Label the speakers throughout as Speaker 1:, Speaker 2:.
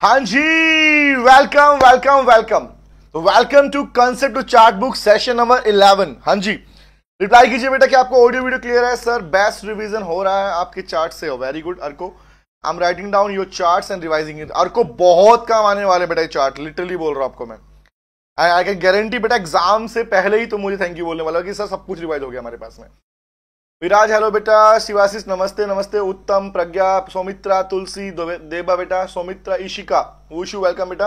Speaker 1: हाँ जी, welcome welcome welcome. तो welcome to concept to chart book session number 11। हाँ जी, रिप्लाई कीजिए बेटा कि आपको ऑडियो वीडियो क्लियर है। सर बेस्ट रिवीजन हो रहा है आपके चार्ट से। Very good Arko, I am writing down your charts and revising it. Arko बहुत काम आने वाले बेटा ये चार्ट, लिटरली बोल रहा हूं आपको मैं। आई कैन गारंटी बेटा एग्जाम से पहले ही तो मुझे थैंक यू बोलने वाला कि सर सब कुछ रिवाइज हो गया हमारे पास में। विराज हेलो बेटा, शिवाशीष नमस्ते नमस्ते, उत्तम, प्रज्ञा, सौमित्रा, तुलसी, देबा बेटा, सौमित्रा, ईशिका, वुशु वेलकम बेटा,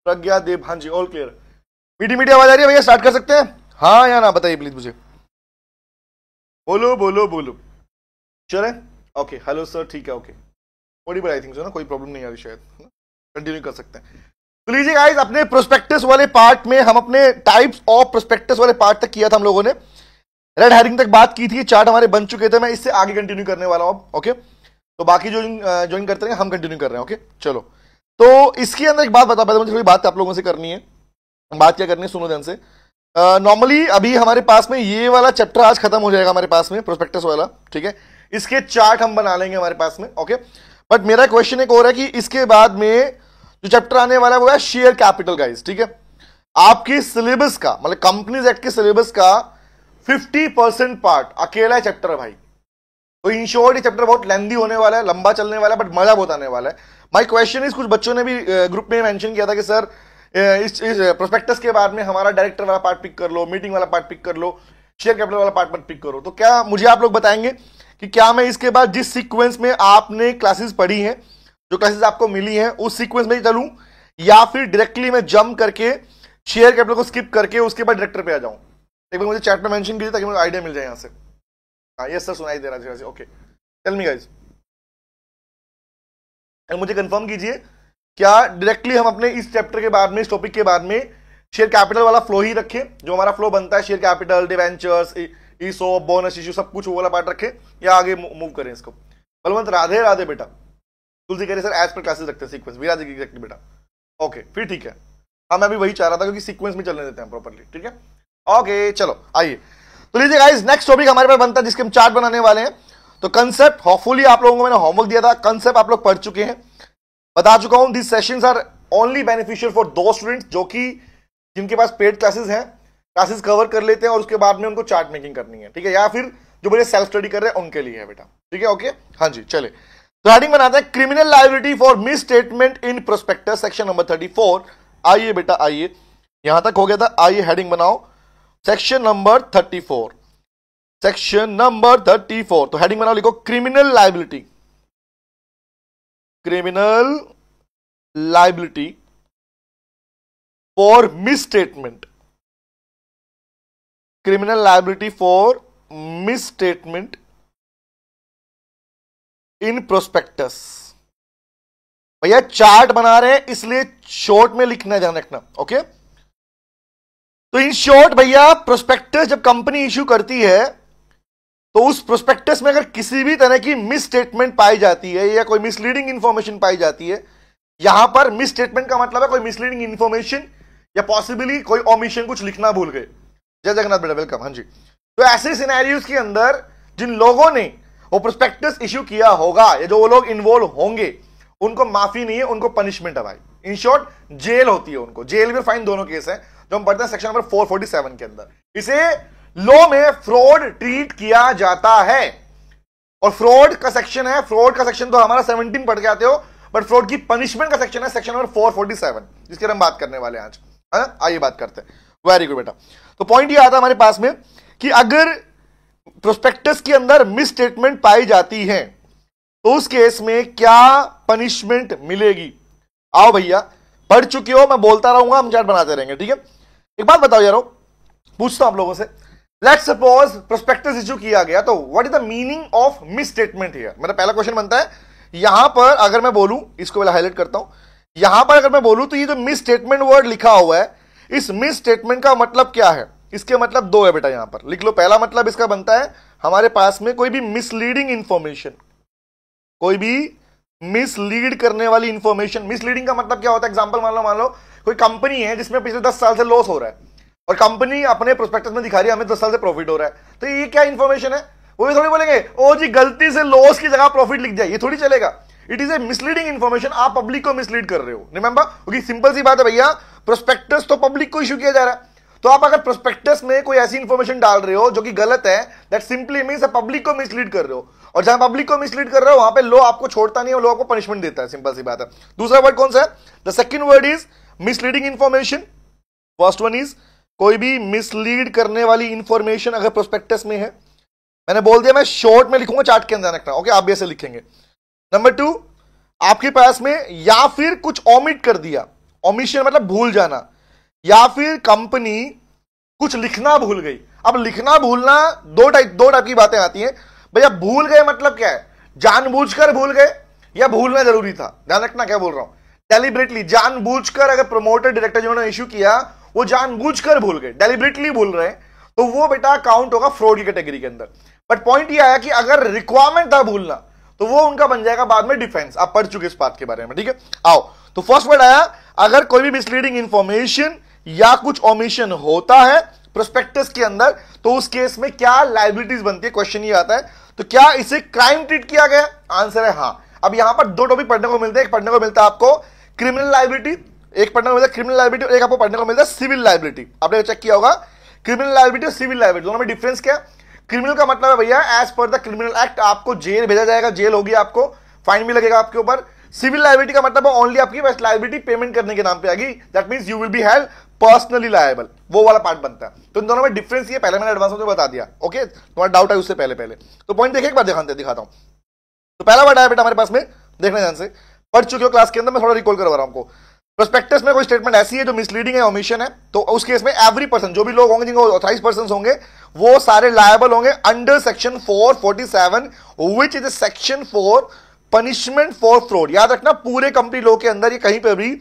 Speaker 1: प्रज्ञा, देव। हाँ जी, ऑल क्लियर। मीठी मीठी आवाज आ रही है भैया, स्टार्ट कर सकते हैं? हाँ या ना बताइए प्लीज मुझे, बोलो बोलो बोलो। चले ओके, हेलो सर, ठीक है ओके। थोड़ी बड़ी आई थिंक सो ना, कोई प्रॉब्लम नहीं आ रही शायद, कंटिन्यू कर सकते हैं। तो लीजिए गाइस, अपने प्रोस्पेक्टस वाले पार्ट में हम अपने टाइप्स ऑफ प्रोस्पेक्टस वाले पार्ट तक किया था हम लोगों ने, रेड हेरिंग तक बात की थी, चार्ट हमारे बन चुके थे। मैं इससे आगे कंटिन्यू करने वाला हूं अब, ओके। तो बाकी जो ज्वाइन करते हैं हम कंटिन्यू कर रहे हैं, ओके। चलो, तो इसके अंदर एक बात बता पाता, मुझे थोड़ी बात आप लोगों से करनी है। बात क्या करनी है, सुनो ध्यान से। नॉर्मली अभी हमारे पास में ये वाला चैप्टर आज खत्म हो जाएगा हमारे पास में, प्रोस्पेक्टस वाला, ठीक है। इसके चार्ट हम बना लेंगे हमारे पास में, ओके। बट मेरा क्वेश्चन एक और है कि इसके बाद में जो चैप्टर आने वाला है वो है शेयर कैपिटल गाइस, ठीक है। आपके सिलेबस का, मतलब कंपनीज एक्ट के सिलेबस का 50% पार्ट अकेला चैप्टर है भाई। तो इन शॉर्ट ये चैप्टर बहुत लेंदी होने वाला है, लंबा चलने वाला है, बट मजा बहुत आने वाला है। माय क्वेश्चन इज, कुछ बच्चों ने भी ग्रुप में मेंशन किया था कि सर इस प्रोस्पेक्टस के बाद में हमारा डायरेक्टर वाला पार्ट पिक कर लो, मीटिंग वाला पार्ट पिक कर लो, शेयर कैपिटल वाला पार्ट पिक करो। तो क्या मुझे आप लोग बताएंगे कि क्या मैं इसके बाद जिस सीक्वेंस में आपने क्लासेस पढ़ी हैं, जो क्लासेस आपको मिली हैं, उस सीक्वेंस में चलूं, या फिर डायरेक्टली मैं जंप करके शेयर कैपिटल को स्किप करके उसके बाद डायरेक्टर पे आ जाऊं? एक बार मुझे चैट में मेंशन कीजिए ताकि मुझे आइडिया मिल जाए यहां से। हाँ यस सर, सुनाई दे रहा है, ओके। टेल मी गाइस, मुझे कंफर्म कीजिए, क्या डायरेक्टली हम अपने इस चैप्टर के बाद में, इस टॉपिक के बाद में शेयर कैपिटल वाला फ्लो ही रखें, जो हमारा फ्लो बनता है share capital, debentures, ESOP, bonus issue, सब कुछ वो वाला पार्ट रखें, या आगे मूव करें इसको? बलवंत राधे राधे बेटा। तुलसी कह रहे सर एज पर क्लासेस रखते हैं सीक्वेंस, विराज एग्जैक्टली बेटा, ओके फिर ठीक है। हाँ मैं भी वही चाह रहा था, क्योंकि सीक्वेंस में चलने देते हैं प्रॉपर्ली, ठीक है ओके। चलो आइए, तो लीजिए गाइस, नेक्स्ट टॉपिक हमारे पास बनता है जिसके हम चार्ट बनाने वाले हैं। तो कंसेप्ट, होपफुली आप लोगों को मैंने होमवर्क दिया था, कंसेप्ट आप लोग पढ़ चुके हैं, बता चुका हूं। This sessions are only beneficial for दो स्टूडेंट्स जो कि जिनके पास पेड क्लासेस हैं, क्लासेस कवर कर लेते हैं और उसके बाद में उनको चार्ट मेकिंग करनी है, ठीक है, या फिर जो बड़े सेल्फ स्टडी कर रहे हैं उनके लिए है बेटा, ठीक है ओके। हाँ जी चले, तो हेडिंग बनाते हैं criminal liability for misstatement in prospectus, section number 34। आइए बेटा आइए, यहां तक हो गया था, आइए हेडिंग बनाओ सेक्शन नंबर 34, सेक्शन नंबर 34। तो हेडिंग बनाओ, लिखो criminal liability, criminal liability for miss statement, criminal liability for misstatement in prospectus. भैया चार्ट बना रहे हैं इसलिए शॉर्ट में लिखना, ध्यान रखना, ओके। तो इन शॉर्ट भैया, प्रोस्पेक्टस जब कंपनी इश्यू करती है तो उस प्रोस्पेक्टस में अगर किसी भी तरह की मिस स्टेटमेंट पाई जाती है या कोई मिसलीडिंग इंफॉर्मेशन पाई जाती है, यहां पर मिस स्टेटमेंट का मतलब है कोई मिसलीडिंग इंफॉर्मेशन या पॉसिबली कोई ओमिशन, कुछ लिखना भूल गए। जय जगन्नाथ बेटा, वेलकम। हाँ जी, तो ऐसे सिनेरियोस के अंदर जिन लोगों ने वो प्रोस्पेक्टस इश्यू किया होगा या जो वो लोग इन्वॉल्व होंगे, उनको माफी नहीं है, उनको पनिशमेंट है भाई। इन शॉर्ट जेल होती है उनको, जेल में फाइन, दोनों केस है जो हम पढ़ते हैं सेक्शन नंबर 447 के अंदर। इसे लॉ में फ्रॉड ट्रीट किया जाता है, और फ्रॉड का सेक्शन है, फ्रॉड का सेक्शन तो हमारा 17 पढ़ के आते हो, बट फ्रॉड की पनिशमेंट का सेक्शन है सेक्शन नंबर 447, जिसके हम बात करने वाले हैं आज, है ना। आइए बात करते हैं। वेरी गुड बेटा। तो पॉइंट ये आता है हमारे पास में कि अगर प्रोस्पेक्टस के अंदर मिस स्टेटमेंट पाई जाती है तो उस केस में क्या पनिशमेंट मिलेगी। आओ भैया, पढ़ चुके हो, मैं बोलता रहूंगा, हम चार्ट बनाते रहेंगे, ठीक है। एक बात बताओ यारो, पूछता हूं आप लोगों से, लेट्स सपोज प्रोस्पेक्टस इश्यू किया गया, तो what is the meaning of miss statement here. मेरा पहला क्वेश्चन बनता है, यहां पर अगर मैं बोलूं, इसको पहले हाईलाइट करता हूं, यहां पर अगर मैं बोलूं तो ये जो मिस स्टेटमेंट वर्ड लिखा हुआ है, इस मिस स्टेटमेंट का मतलब क्या है? इसके मतलब दो है बेटा, यहां पर लिख लो। पहला मतलब इसका बनता है हमारे पास में कोई भी मिसलीडिंग इंफॉर्मेशन, कोई भी मिसलीड करने वाली इंफॉर्मेशन। मिसलीडिंग का मतलब क्या होता है? एग्जांपल मान लो कोई कंपनी है जिसमें पिछले 10 साल से लॉस हो रहा है और कंपनी अपने प्रोस्पेक्टस में दिखा रही है हमें 10 साल से प्रॉफिट हो रहा है, तो ये क्या इंफॉर्मेशन है? वो भी थोड़ी बोलेंगे ओ जी गलती से लॉस की जगह प्रॉफिट लिख दिया, ये थोड़ी चलेगा। It is a misleading information, आप पब्लिक को मिसलीड कर रहे हो, रिमेंबर, क्योंकि सिंपल सी बात है भैया, प्रोस्पेक्टस तो पब्लिक को इशू किया जा रहा है, तो आप अगर प्रोस्पेक्टस में कोई ऐसी इंफॉर्मेशन डाल रहे हो जो कि गलत है, दैट सिंपली मींस पब्लिक को मिसलीड कर रहे हो, और जहां पब्लिक को मिसलीड कर रहे हो वहां पे लॉ आपको छोड़ता नहीं है, लॉ आपको पनिशमेंट देता है, सिंपल सी बात है। दूसरा वर्ड कौन सा है? The second word is misleading information. First one is कोई भी मिसलीड करने वाली इंफॉर्मेशन अगर प्रोस्पेक्टस में है, मैंने बोल दिया मैं शॉर्ट में लिखूंगा, चार्ट के अंदर रखना, ओके, आप भी ऐसे लिखेंगे। नंबर 2, आपके पास में या फिर कुछ ओमिट कर दिया, ओमिशन मतलब भूल जाना, या फिर कंपनी कुछ लिखना भूल गई। अब लिखना भूलना दो टाइप की बातें आती हैं भैया। भूल गए मतलब क्या है? जानबूझकर भूल गए या भूलना जरूरी था? ध्यान रखना क्या बोल रहा हूं, डेलिबरेटली, जानबूझकर। अगर प्रमोटर डायरेक्टर जिन्होंने इशू किया वो जानबूझकर भूल गए, डेलिबरेटली भूल रहे हैं, तो वो बेटा काउंट होगा फ्रॉड की कैटेगरी के अंदर। बट पॉइंट ये आया कि अगर रिक्वायरमेंट था भूलना तो वो उनका बन जाएगा बाद में डिफेंस। आप पढ़ चुके इस बात के बारे में, ठीक है। आओ, तो फर्स्ट वर्ड आया, अगर कोई भी मिसलीडिंग इंफॉर्मेशन या कुछ ओमिशन होता है प्रोस्पेक्टस के अंदर, तो उस केस में क्या लायबिलिटीज बनती है? क्वेश्चन ये आता है, तो क्या इसे क्राइम ट्रीट किया गया? आंसर है हाँ। अब यहां पर दो टॉपिक पढ़ने को मिलते हैं, एक पढ़ने को मिलता है आपको क्रिमिनल लायबिलिटी, एक पढ़ने को मिलता है क्रिमिनल लायबिलिटी, और एक आपको पढ़ने को मिलता है सिविल लायबिलिटी। आपने चेक किया होगा क्रिमिनल लायबिलिटी और सिविल लायबिलिटी दोनों में डिफरेंस क्या है? क्रिमिनल का मतलब है भैया as per the criminal act आपको जेल भेजा जाएगा, जेल होगी, आपको फाइन भी लगेगा आपके ऊपर। सिविल लायबिलिटी का मतलब है ओनली आपकी बस लायबिलिटी पेमेंट करने के नाम पे आएगी, that means you will be held personally liable, वो वाला पार्ट बनता है। तो इन दोनों में डिफरेंस ये पहले मैंने एडवांस में बता दिया, ओके, तुम्हारा डाउट है उससे पहले तो पॉइंट देखिए, एक बार दिखाता हूं। तो पहला वर्ड आया बेटा हमारे पास में, देखना ध्यान से, पढ़ चुके हो क्लास के अंदर, मैं थोड़ा रिकॉल करवा रहा हूं आपको। प्रोस्पेक्टस में कोई स्टेटमेंट ऐसी है जो मिसलीडिंग है, ओमिशन है, तो उस केस में एवरी पर्सन, जो भी लोग होंगे जिनको ऑथराइज्ड पर्संस होंगे, वो सारे लायबल होंगे under section 447 which is section 4 punishment for fraud. याद रखना, पूरे कंपनी लॉ के अंदर ये कहीं पे भी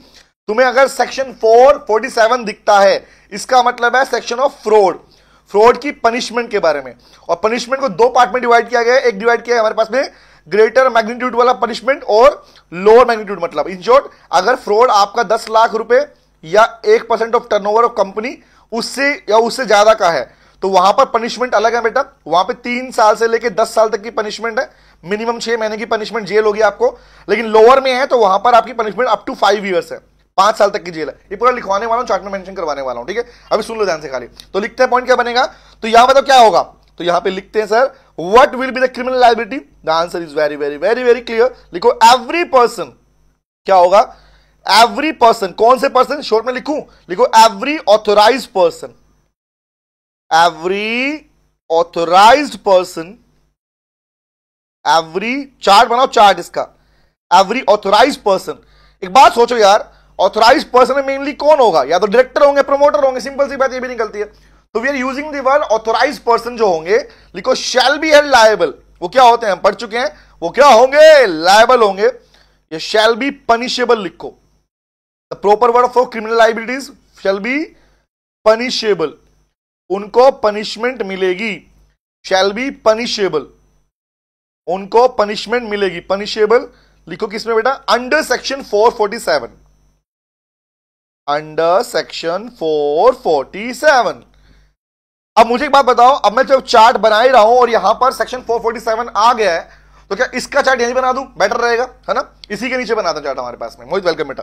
Speaker 1: तुम्हें अगर सेक्शन 447 दिखता है, इसका मतलब है सेक्शन ऑफ फ्रॉड, फ्रॉड की पनिशमेंट के बारे में। और पनिशमेंट को दो पार्ट में डिवाइड किया गया है, एक डिवाइड किया है हमारे पास में ग्रेटर मैग्नीट्यूड वाला पनिशमेंट और लोअर मैग्नीट्यूड। मतलब इन शॉर्ट, अगर फ्रॉड आपका 10 लाख रुपए या 1% ऑफ टर्नओवर ऑफ कंपनी उससे या उससे ज्यादा का है, तो वहां पर पनिशमेंट अलग है बेटा। वहां पे 3 साल से लेकर 10 साल तक की पनिशमेंट है, मिनिमम 6 महीने की पनिशमेंट जेल होगी आपको। लेकिन लोअर में है तो वहां पर आपकी पनिशमेंट अप टू 5 ईयर्स है, 5 साल तक की जेल है। ये पूरा लिखवाने वाला हूं, चार्ट में मेंशन करवाने वाला हूं, ठीक है। अभी सुन लो ध्यान से खाली। तो लिखते हैं पॉइंट क्या बनेगा, तो यहां पर तो क्या होगा, तो यहां पे लिखते हैं sir what will be the criminal liability. The answer is very very very very clear. लिखो एवरी पर्सन, क्या होगा? एवरी पर्सन, कौन से पर्सन? शॉर्ट में लिखूं, लिखो every authorised person, every authorised person, every, chart बनाओ चार्ट इसका, एवरी ऑथोराइज्ड पर्सन। एक बात सोचो यार, ऑथोराइज्ड पर्सन में मेनली कौन होगा? या तो डायरेक्टर होंगे, प्रमोटर होंगे, सिंपल सी बात ये भी निकलती है। तो we are using the word authorised person जो होंगे, लिखो शैल बी हेल्ड लायबल। वो क्या होते हैं, हम पढ़ चुके हैं, वो क्या होंगे? लायबल होंगे। ये शैल बी पनिशेबल लिखो, the proper word for criminal liabilities shall be punishable, उनको पनिशमेंट मिलेगी, शैल बी पनिशेबल, उनको पनिशमेंट मिलेगी, पनिशेबल लिखो किसमें बेटा? Under section 447, under section 447। अब मुझे एक बात बताओ, अब मैं जब चार्ट बना ही रहा हूं और यहां पर सेक्शन 447 आ गया है, तो क्या इसका चार्ट यहीं बना दूं? बेटर रहेगा, है ना। इसी के नीचे बनाता चार्ट हमारे पास में। मोहित वेलकम बेटा।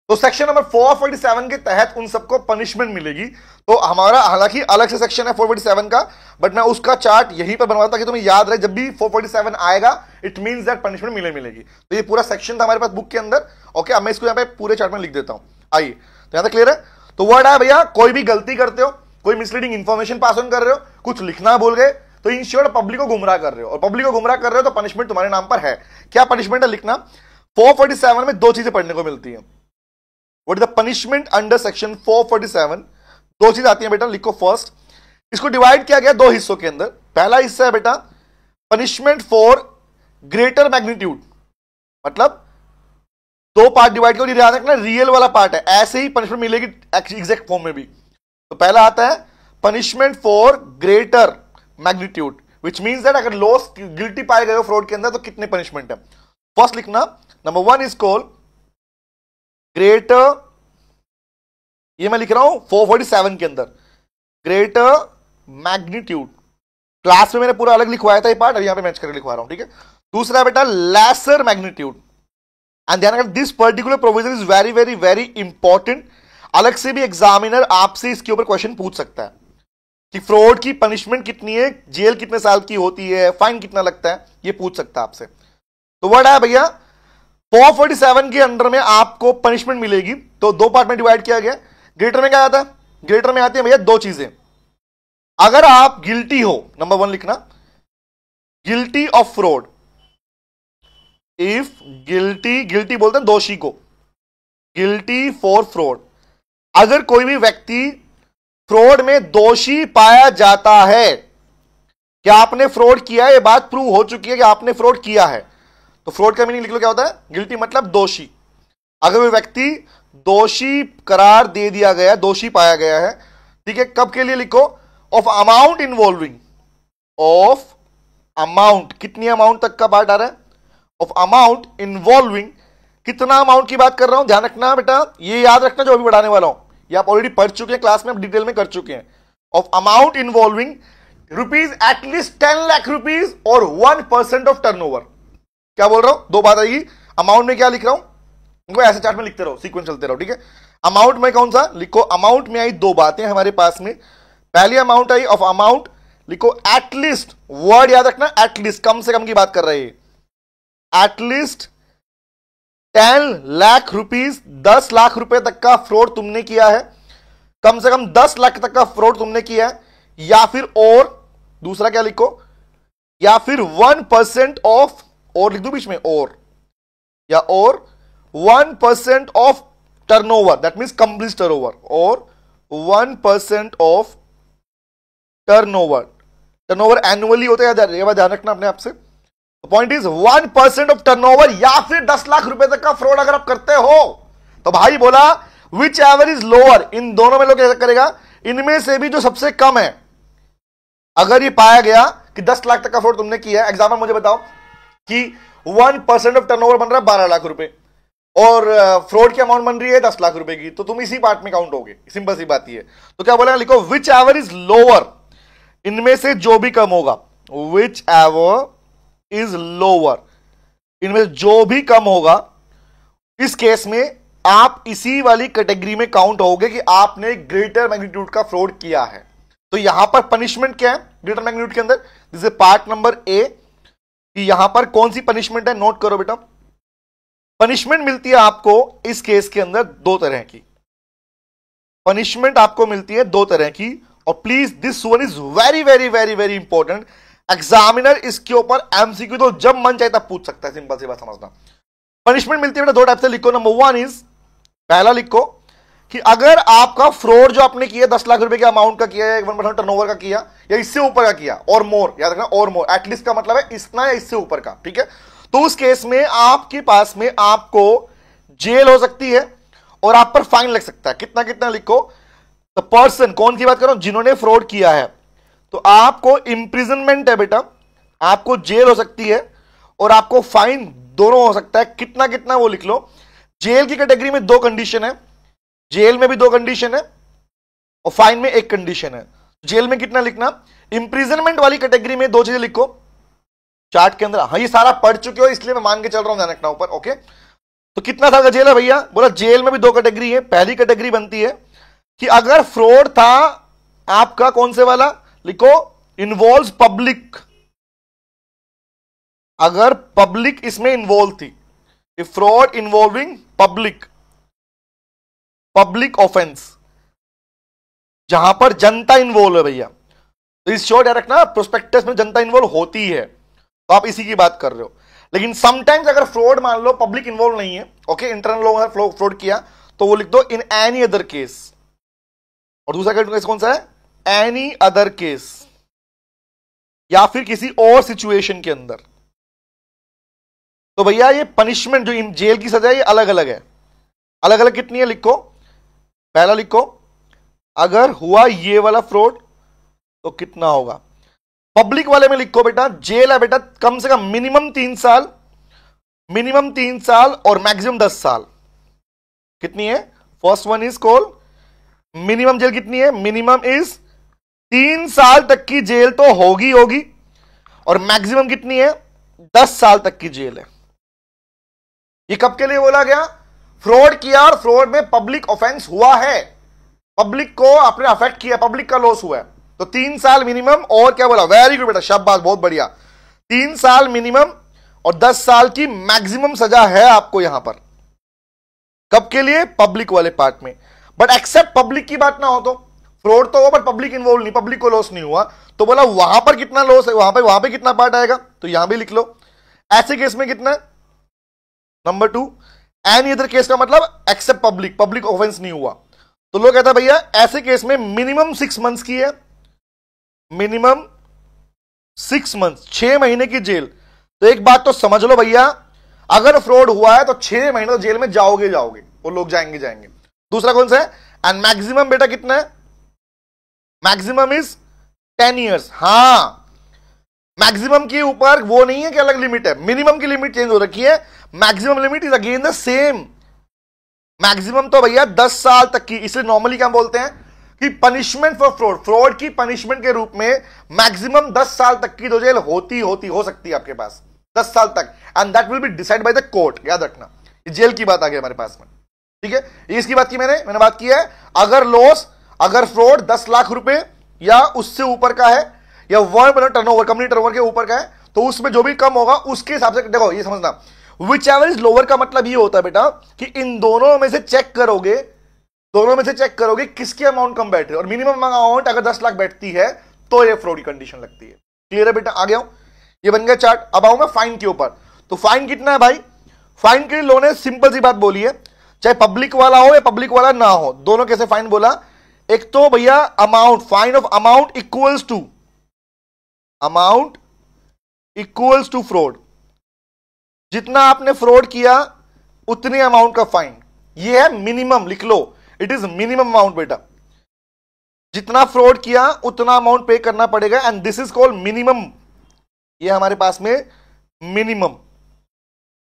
Speaker 1: तो सेक्शन नंबर 447 के तहत उन सबको पनिशमेंट मिलेगी। तो हमारा हालांकि अलग से सेक्शन है 447 का, बट मैं उसका चार्ट यहीं पर बनवाता कि तुम्हें याद रहे, जब भी 447 आएगा इट मींस दैट पनिशमेंट मिलेगी। तो ये पूरा सेक्शन था हमारे पास बुक के अंदर, ओके। अब मैं इसको यहाँ पे पूरे चार्ट में लिख देता हूं, आइए। तो यहां तक क्लियर है। तो वर्ड है भैया, कोई भी गलती करते हो, कोई मिसलीडिंग इंफॉर्मेशन पास ऑन कर रहे हो, कुछ लिखना भूल गए, तो इन शॉर्ट पब्लिक को गुमराह कर रहे हो, और पब्लिक को गुमराह कर रहे हो तो पनिशमेंट तुम्हारे नाम पर है। क्या पनिशमेंट है लिखना? 447 में दो चीजें पढ़ने को मिलती हैं। What is the punishment under section 447? दो चीज आती हैं बेटा, लिखो। फर्स्ट, इसको डिवाइड किया गया दो हिस्सों के अंदर। पहला हिस्सा है बेटा पनिशमेंट फॉर ग्रेटर मैग्नीट्यूड, मतलब दो पार्ट डिवाइड करो, ध्यान रखना रियल वाला पार्ट है, ऐसे ही पनिशमेंट मिलेगी एग्जैक्ट फॉर्म में भी। तो पहला आता है punishment for greater magnitude, which means that अगर लॉस गिल्टी पाए गए हो फ्रॉड के अंदर तो कितने पनिशमेंट है। फर्स्ट लिखना, नंबर 1 इज कॉल्ड ग्रेटर, ये मैं लिख रहा हूं 447 के अंदर, ग्रेटर मैग्नीट्यूड। क्लास में मैंने पूरा अलग लिखवाया था ये पार्ट, अब यहां पे मैच करके लिखवा रहा हूं, ठीक है। दूसरा बेटा लेसर मैग्नीट्यूड, एंड ध्यान रखना this particular provision is very very very important. अलग से भी एग्जामिनर आपसे इसके ऊपर क्वेश्चन पूछ सकता है कि फ्रॉड की पनिशमेंट कितनी है, जेल कितने साल की होती है, फाइन कितना लगता है, ये पूछ सकता है आपसे। तो वर्ड है भैया 447 के अंडर में आपको पनिशमेंट मिलेगी। तो दो पार्ट में डिवाइड किया गया। ग्रेटर में क्या आता है? ग्रेटर में आती है भैया दो चीजें। अगर आप गिल्टी हो, नंबर 1 लिखना, guilty of fraud, if guilty, guilty बोलते हैं दोषी को, गिल्टी फॉर फ्रॉड, अगर कोई भी व्यक्ति फ्रॉड में दोषी पाया जाता है कि आपने फ्रॉड किया है, ये बात प्रूव हो चुकी है कि आपने फ्रॉड किया है, तो फ्रॉड का मीनिंग लिख लो क्या होता है? गिल्टी मतलब दोषी। अगर कोई व्यक्ति दोषी करार दे दिया गया, दोषी पाया गया है, ठीक है, कब के लिए लिखो? Of amount involving, of amount, कितनी अमाउंट तक का पार्ट आ रहा है? ऑफ अमाउंट इन्वॉल्विंग, कितना अमाउंट की बात कर रहा हूं, ध्यान रखना बेटा, ये याद रखना जो अभी बढ़ाने वाला हूं, ये आप ऑलरेडी पढ़ चुके हैं क्लास में, आप डिटेल में कर चुके हैं। Of amount involving rupees at least 10 lakh rupees और 1% ऑफ टर्नओवर। क्या बोल रहा हूं? दो बात आएगी। अमाउंट में क्या लिख रहा हूं, इनको ऐसे चार्ट में लिखते रहो, सीक्वेंस चलते रहो, ठीक है। अमाउंट में कौन सा लिखो? अमाउंट में आई दो बातें हमारे पास में। पहली अमाउंट आई ऑफ अमाउंट, लिखो एटलीस्ट, वर्ड याद रखना, एटलीस्ट, कम से कम की बात कर रहे हैं, एटलीस्ट 10 लाख रुपीज, 10 लाख रुपए तक का फ्रॉड तुमने किया है, कम से कम 10 लाख तक का फ्रॉड तुमने किया है, या फिर और दूसरा क्या लिखो, या फिर 1% ऑफ, और लिख दो बीच में और, या और 1% of turnover, that means complete turnover, और 1% ऑफ टर्नओवर। टर्नओवर एनुअली होता है, ये बात ध्यान रखना अपने आप से। पॉइंट इज 1% ऑफ टर्नओवर या फिर 10 लाख रुपए तक का फ्रॉड अगर आप करते हो, तो भाई बोला विच एवर इज लोअर, इन दोनों में लोग क्या करेगा, इनमें से भी जो सबसे कम है, अगर ये पाया गया कि 10 लाख तक का फ्रॉड तुमने किया है, एग्जाम्पल मुझे बताओ कि 1% ऑफ टर्नओवर बन रहा है 12 लाख रुपए और फ्रॉड की अमाउंट बन रही है 10 लाख रुपए की, तो तुम इसी पार्ट में काउंट होगे, सिंपल सी बात ही है। तो क्या बोला, लिखो विच एवर इज लोअर, इनमें से जो भी कम होगा, विच एवर इज लोअर, इनमें जो भी कम होगा, इस केस में आप इसी वाली कैटेगरी में काउंट होगे कि आपने ग्रेटर मैग्नीट्यूड का फ्रॉड किया है। तो यहां पर पनिशमेंट क्या है ग्रेटर मैग्नीट्यूड के अंदर, this is part number A, कि यहां पर कौन सी पनिशमेंट है, नोट करो बेटा। पनिशमेंट मिलती है आपको इस केस के अंदर दो तरह की, पनिशमेंट आपको मिलती है दो तरह की, और please this one is very very very very important. Examiner इसके ऊपर एमसीक्यू तो जब मन चाहे तब पूछ सकता है, सिंपल सी बात समझना। पनिशमेंट मिलती है बेटा दो टाइप से, लिखो। नंबर 1 इज, पहला लिखो कि अगर आपका फ्रॉड जो आपने किया 10 लाख रुपए के अमाउंट का किया है, 1% टर्नओवर का किया, या इससे ऊपर का किया, और मोर, याद रखना और मोर, एटलीस्ट का मतलब है इतना या इससे ऊपर का, ठीक है। तो उस केस में आपके पास में आपको जेल हो सकती है और आप पर फाइन लग सकता है। कितना कितना लिखो, द पर्सन, कौन की बात करो, जिन्होंने फ्रॉड किया है, तो आपको इंप्रिजनमेंट है बेटा, आपको जेल हो सकती है और आपको फाइन दोनों हो सकता है। कितना कितना वो लिख लो। जेल की कैटेगरी में दो कंडीशन है, जेल में भी दो कंडीशन है और फाइन में एक कंडीशन है। जेल में कितना लिखना, इंप्रिजनमेंट वाली कैटेगरी में दो चीजें लिखो चार्ट के अंदर। हाँ ये सारा पढ़ चुके हो इसलिए मैं मान के चल रहा हूं, ध्यान रखना ऊपर, ओके। तो कितना साल का जेल है भैया, बोला जेल में भी दो कैटेगरी है। पहली कैटेगरी बनती है कि अगर फ्रॉड था आपका, कौन से वाला लिखो, इन्वॉल्व पब्लिक, अगर पब्लिक इसमें इन्वॉल्व थी, fraud involving public, public offence, जहां पर जनता इन्वॉल्व है भैया। तो इस शॉर्ट याद रखना, प्रोस्पेक्टस में जनता इन्वॉल्व होती है, तो आप इसी की बात कर रहे हो। लेकिन समटाइम्स अगर फ्रॉड मान लो पब्लिक इन्वॉल्व नहीं है, ओके, इंटरनल लोगों ने फ्रॉड किया, तो वो लिख दो इन एनी अदर केस। और दूसरा केस कौन सा है, एनी अदर केस, या फिर किसी और सिचुएशन के अंदर। तो भैया ये पनिशमेंट जो जेल की सजा है ये अलग अलग है। अलग अलग कितनी है लिखो। पहला लिखो, अगर हुआ ये वाला फ्रॉड तो कितना होगा। पब्लिक वाले में लिखो बेटा, जेल है बेटा कम से कम मिनिमम 3 साल, मिनिमम 3 साल और मैक्सिमम 10 साल। कितनी है, first one is call minimum jail कितनी है, मिनिमम इज 3 साल तक की जेल तो होगी होगी, और मैक्सिमम कितनी है, 10 साल तक की जेल है। ये कब के लिए बोला गया? फ्रॉड किया और फ्रॉड में पब्लिक ऑफेंस हुआ है, पब्लिक को आपने अफेक्ट किया, पब्लिक का लॉस हुआ है, तो 3 साल मिनिमम और क्या बोला? वेरी गुड बेटा, शाबाश, बहुत बढ़िया। 3 साल मिनिमम और 10 साल की मैक्सिमम सजा है आपको यहां पर। कब के लिए? पब्लिक वाले पार्ट में। बट एक्सेप्ट पब्लिक की बात ना हो तो फ्रॉड तो हुआ बट पब्लिक इन्वॉल्व नहीं, पब्लिक को लॉस नहीं हुआ, तो बोला वहां पर कितना लॉस है, वहां पे कितना पार्ट आएगा, तो यहां भी लिख लो। ऐसे केस में कितना? नंबर 2, एनी अदर केस का मतलब एक्सेप्ट पब्लिक, पब्लिक ऑफेंस नहीं हुआ, तो लोग कहता है भैया ऐसे केस में मिनिमम 6 मंथ्स की है, मिनिमम 6 मंथ्स, 6 महीने की जेल। तो एक बात तो समझ लो भैया, अगर फ्रॉड हुआ है तो 6 महीने तो जेल में जाओगे, वो लोग जाएंगे। दूसरा कौन सा है? एंड मैक्सिमम बेटा कितना है? Maximum is 10 years. हां, मैक्सिमम के ऊपर वो नहीं है कि अलग लिमिट है, मिनिमम की लिमिट चेंज हो रखी है, maximum limit is again the same. Maximum तो भैया 10 साल तक की, इसलिए नॉर्मली क्या बोलते हैं कि पनिशमेंट फॉर फ्रॉड, फ्रॉड की पनिशमेंट के रूप में मैक्सिमम 10 साल तक की तो जेल हो सकती है आपके पास, 10 साल तक, and that will be decide by the court. याद रखना, जेल की बात आ गई हमारे पास में, ठीक है। इसकी बात की मैंने बात की है, अगर फ्रॉड 10 लाख रुपए या उससे ऊपर का है, या 1 टर्नओवर, कंपनी टर्नओवर के ऊपर का है, तो उसमें जो भी कम होगा उसके हिसाब से, देखो ये समझना, विच एवर इज लोअर का मतलब ये होता है बेटा कि इन दोनों में से चेक करोगे किसकी अमाउंट कम बैठ रही है, और मिनिमम अमाउंट अगर 10 लाख बैठती है तो ये फ्रॉड की कंडीशन लगती है। क्लियर है बेटा? आ गया हूं, ये बन गया चार्ट। अब आऊं मैं फाइन के ऊपर। तो फाइन कितना है भाई? फाइन के लिए लोगों ने सिंपल सी बात बोली है, चाहे पब्लिक वाला हो या पब्लिक वाला ना हो, दोनों कैसे फाइन बोला? एक तो भैया amount, fine of amount equals to fraud, जितना आपने फ्रॉड किया उतने अमाउंट का फाइन, ये है मिनिमम, लिख लो, इट इज मिनिमम अमाउंट बेटा, जितना फ्रॉड किया उतना अमाउंट पे करना पड़ेगा, and this is called minimum. ये हमारे पास में मिनिमम।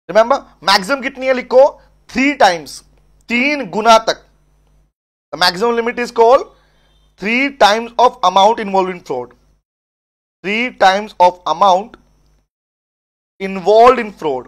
Speaker 1: रिमेंबर, मैक्सिमम कितनी है? लिखो 3 टाइम्स, 3 गुना तक। The maximum limit is called 3 times of amount involve in fraud, 3 times of amount involve in fraud.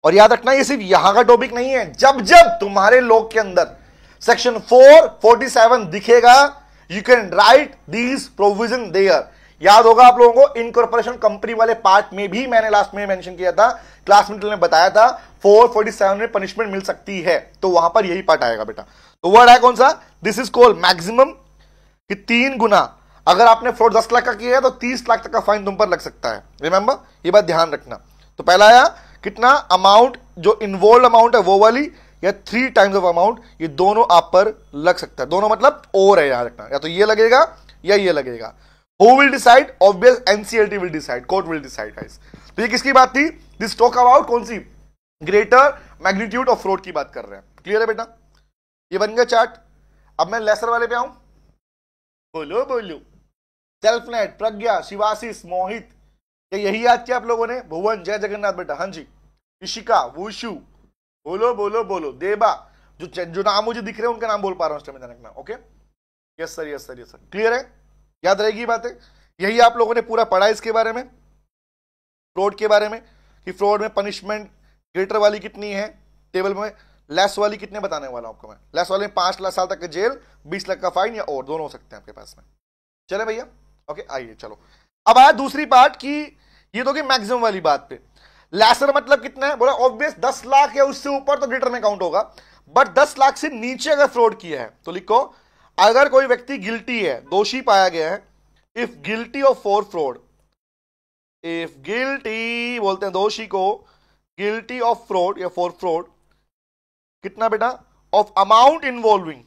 Speaker 1: और याद रखना, ये सिर्फ यहां का टॉपिक नहीं है, जब तुम्हारे लॉ के अंदर सेक्शन 447 दिखेगा, you can write these provision there. याद होगा आप लोगों को, इनकॉर्पोरेशन कंपनी वाले पार्ट में भी मैंने लास्ट में मेंशन किया था, क्लास में बताया था 447 में पनिशमेंट मिल सकती है, तो वहां पर यही पार्ट आएगा बेटा। तो वर्ड है कौन सा? दिस इज कॉल्ड मैक्सिमम, कि 3 गुना। अगर आपने फ्रॉड 10 लाख का किया है तो 30 लाख तक का फाइन तुम पर लग सकता है। रिमेंबर, ये बात ध्यान रखना। तो पहला आया कितना अमाउंट, जो इन्वॉल्व अमाउंट है वो वाली, या 3 टाइम्स ऑफ अमाउंट, ये दोनों आप पर लग सकता है। दोनों मतलब और है, याद रखना, या तो ये लगेगा या ये लगेगा। Who will decide? Obvious NCLT will decide, court will decide guys। तो ये किसकी बात थी? दिस टॉक अबाउट कौन सी? ग्रेटर मैग्नीट्यूड ऑफ फ्रॉड की बात कर रहे हैं। क्लियर है बेटा? ये बन गया चार्ट। अब मैं लेसर वाले पे आऊं। बोलो सेल्फ नेट, प्रज्ञा, शिवाशीष, मोहित, क्या यही याद किया आप लोगों ने? भुवन, जय जगन्नाथ बेटा, हाँ जी, इशिका, वुशु, बोलो देबा, जो नाम मुझे दिख रहे हैं उनका नाम बोल पा रहा हूं, ध्यान रखना। Okay, yes sir. क्लियर है? याद रहेगी बातें? यही आप लोगों ने पूरा पढ़ा इसके बारे में, फ्रॉड के बारे में, कि फ्रॉड में पनिशमेंट ग्रेटर वाली कितनी है टेबल में, लेस वाली कितने बताने वाला हूं आपको मैं। लेस वाले में 5 लाख साल तक का जेल, 20 लाख का फाइन, या और दोनों हो सकते हैं आपके पास में। चले भैया, ओके, आइए चलो। अब आया दूसरी पार्ट की, ये तो कि मैक्सिमम वाली बात पे। लेसर मतलब कितना है? बोला ऑब्वियस 10 लाख या उससे ऊपर तो ग्रेटर में काउंट होगा, बट 10 लाख से नीचे अगर फ्रॉड किया है तो लिखो, अगर कोई व्यक्ति गिल्टी है, दोषी पाया गया है, if guilty of for fraud, if guilty बोलते हैं दोषी को, गिल्टी ऑफ फ्रॉड या फॉर फ्रॉड, कितना बेटा? ऑफ अमाउंट इन्वॉल्विंग,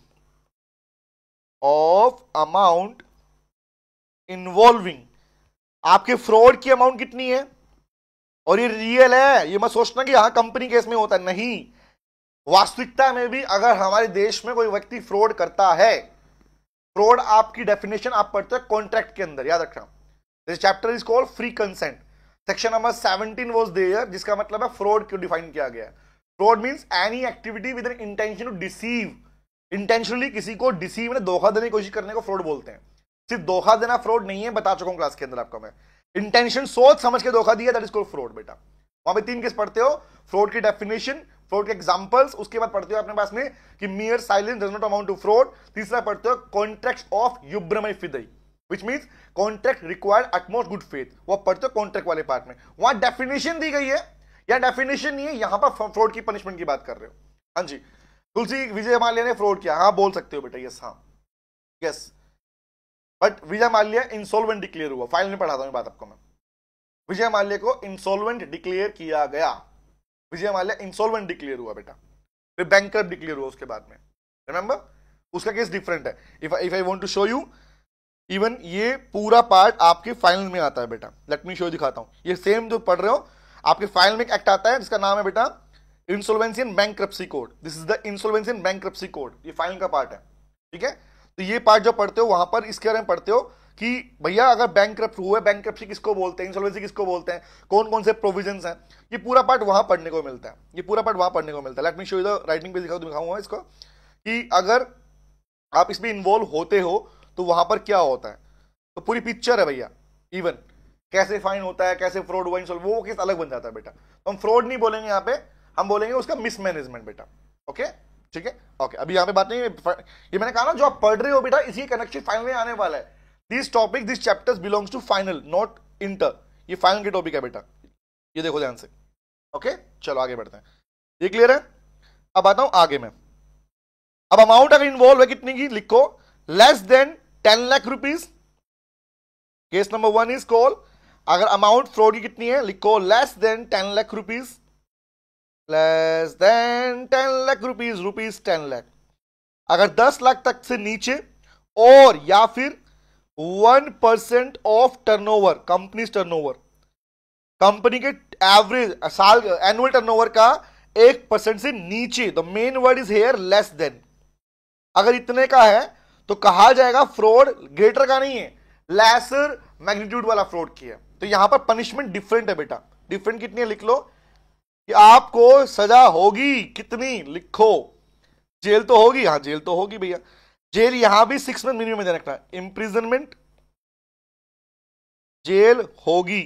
Speaker 1: आपके फ्रॉड की अमाउंट कितनी है, और ये रियल है, ये मत सोचना कि यहां कंपनी केस में होता है, नहीं, वास्तविकता में भी अगर हमारे देश में कोई व्यक्ति फ्रॉड करता है, फ्रॉड आपकी डेफिनेशन आप पढ़ते हैं कॉन्ट्रैक्ट के अंदर, याद रखना। This chapter is called free consent, section number 17 was there, जिसका मतलब है फ्रॉड क्यों डिफाइन किया गया है। Fraud means any activity with an intention to deceive, intentionally किसी को डिसीव ने धोखा देने की कोशिश करने को फ्रॉड बोलते हैं। सिर्फ धोखा देना फ्रॉड नहीं है, बता चुका हूं क्लास के अंदर आपको मैं। इंटेंशन, सोच समझ के धोखा दिया, दैट इज कॉल्ड फ्रॉड बेटा। वहां पे 3 केस पढ़ते हो, फ्रॉड की डेफिनेशन, फ्रॉड के एग्जांपल्स, उसके बाद पढ़ते हो अपने पास में कि mere silence does not amount to fraud, तीसरा पढ़ते हो contracts of uberrimae fidei which means contract required utmost good faith, वो पढ़ते हो कॉन्ट्रैक्ट वाले पार्ट में, वहां डेफिनेशन दी गई है या डेफिनेशन नहीं है, यहां पर फ्रॉड की पनिशमेंट की बात कर रहे हो। हाँ जी, तुलसी विजय माल्या ने फ्रॉड किया, हाँ बोल सकते हो बेटा, यस हाँ yes, but Vijay Mallya insolvent declare हुआ, फाइल में पढ़ा था मैं बात आपको मैं, विजय माल्या को इंसॉल्वेंट डिक्लेयर किया गया, विजय माल्या इंसॉल्वेंट डिक्लेयर हुआ बेटा, फिर बैंकर डिक्लेयर हुआ उसके बाद में, रिमेंबर उसका केस डिफरेंट है। If I want to show you, even ये पूरा पार्ट आपके फाइनल में आता है बेटा, लेट मी शो, दिखाता हूं, ये सेम जो पढ़ रहे हो आपके फाइनल में एक एक्ट आता है जिसका नाम है बेटा insolvency and bankruptcy code, this is the insolvency and bankruptcy code, ये फाइनल का पार्ट है, ठीक है। तो ये पार्ट जो पढ़ते हो वहां पर इसके बारे में पढ़ते हो कि भैया अगर बैंक्रप्ट हुआ है, बैंक्रप्सी किसको बोलते हैं, इंसॉल्वेंसी किसको बोलते हैं, कौन कौन से प्रोविजंस हैं, ये पूरा पार्ट वहां पढ़ने को मिलता है, ये पूरा पार्ट वहां पढ़ने को मिलता है। Let me show you the writing पे दिखाऊंगा इसको कि अगर आप इसमें इन्वॉल्व होते हो तो वहां पर क्या होता है, तो पूरी पिक्चर है भैया, इवन कैसे फाइन होता है, कैसे फ्रॉड हुआ, वो केस अलग बन जाता है बेटा, तो हम फ्रॉड नहीं बोलेंगे यहाँ पे, हम बोलेंगे उसका मिसमैनेजमेंट बेटा, ओके ठीक है ओके। अभी यहाँ पे बात नहीं, ये मैंने कहा ना जो आप पढ़ रहे हो बेटा इसी कनेक्शन फाइनल में आने वाला है, this topic this chapters belongs to final not inter, ये फाइनल के टॉपिक है बेटा, ये देखो ध्यान से, ओके चलो आगे बढ़ते हैं, ये क्लियर है। अब आता हूं आगे में, अब अमाउंट अगर इन्वॉल्व है कितनी की लिखो, less than 10 lakh rupees, case number 1 is call, अगर अमाउंट फ्रॉड की कितनी है लिखो less than 10 lakh rupees, less than 10 lakh rupees, rupees 10 lakh, अगर 10 लाख तक से नीचे और या फिर 1% of turnover, company turnover, company के एवरेज साल एनुअल टर्नओवर का 1% से नीचे, the main word is here less than, अगर इतने का है तो कहा जाएगा फ्रॉड, ग्रेटर का नहीं है, लेसर मैग्नीट्यूड वाला फ्रॉड किया, तो यहां पर पनिशमेंट डिफरेंट है बेटा, डिफरेंट कितनी है लिख लो कि आपको सजा होगी कितनी, लिखो जेल तो होगी, हाँ जेल तो होगी भैया, जेल यहां भी 6 मंथ मिनिमम में रखना, इंप्रिजनमेंट जेल होगी,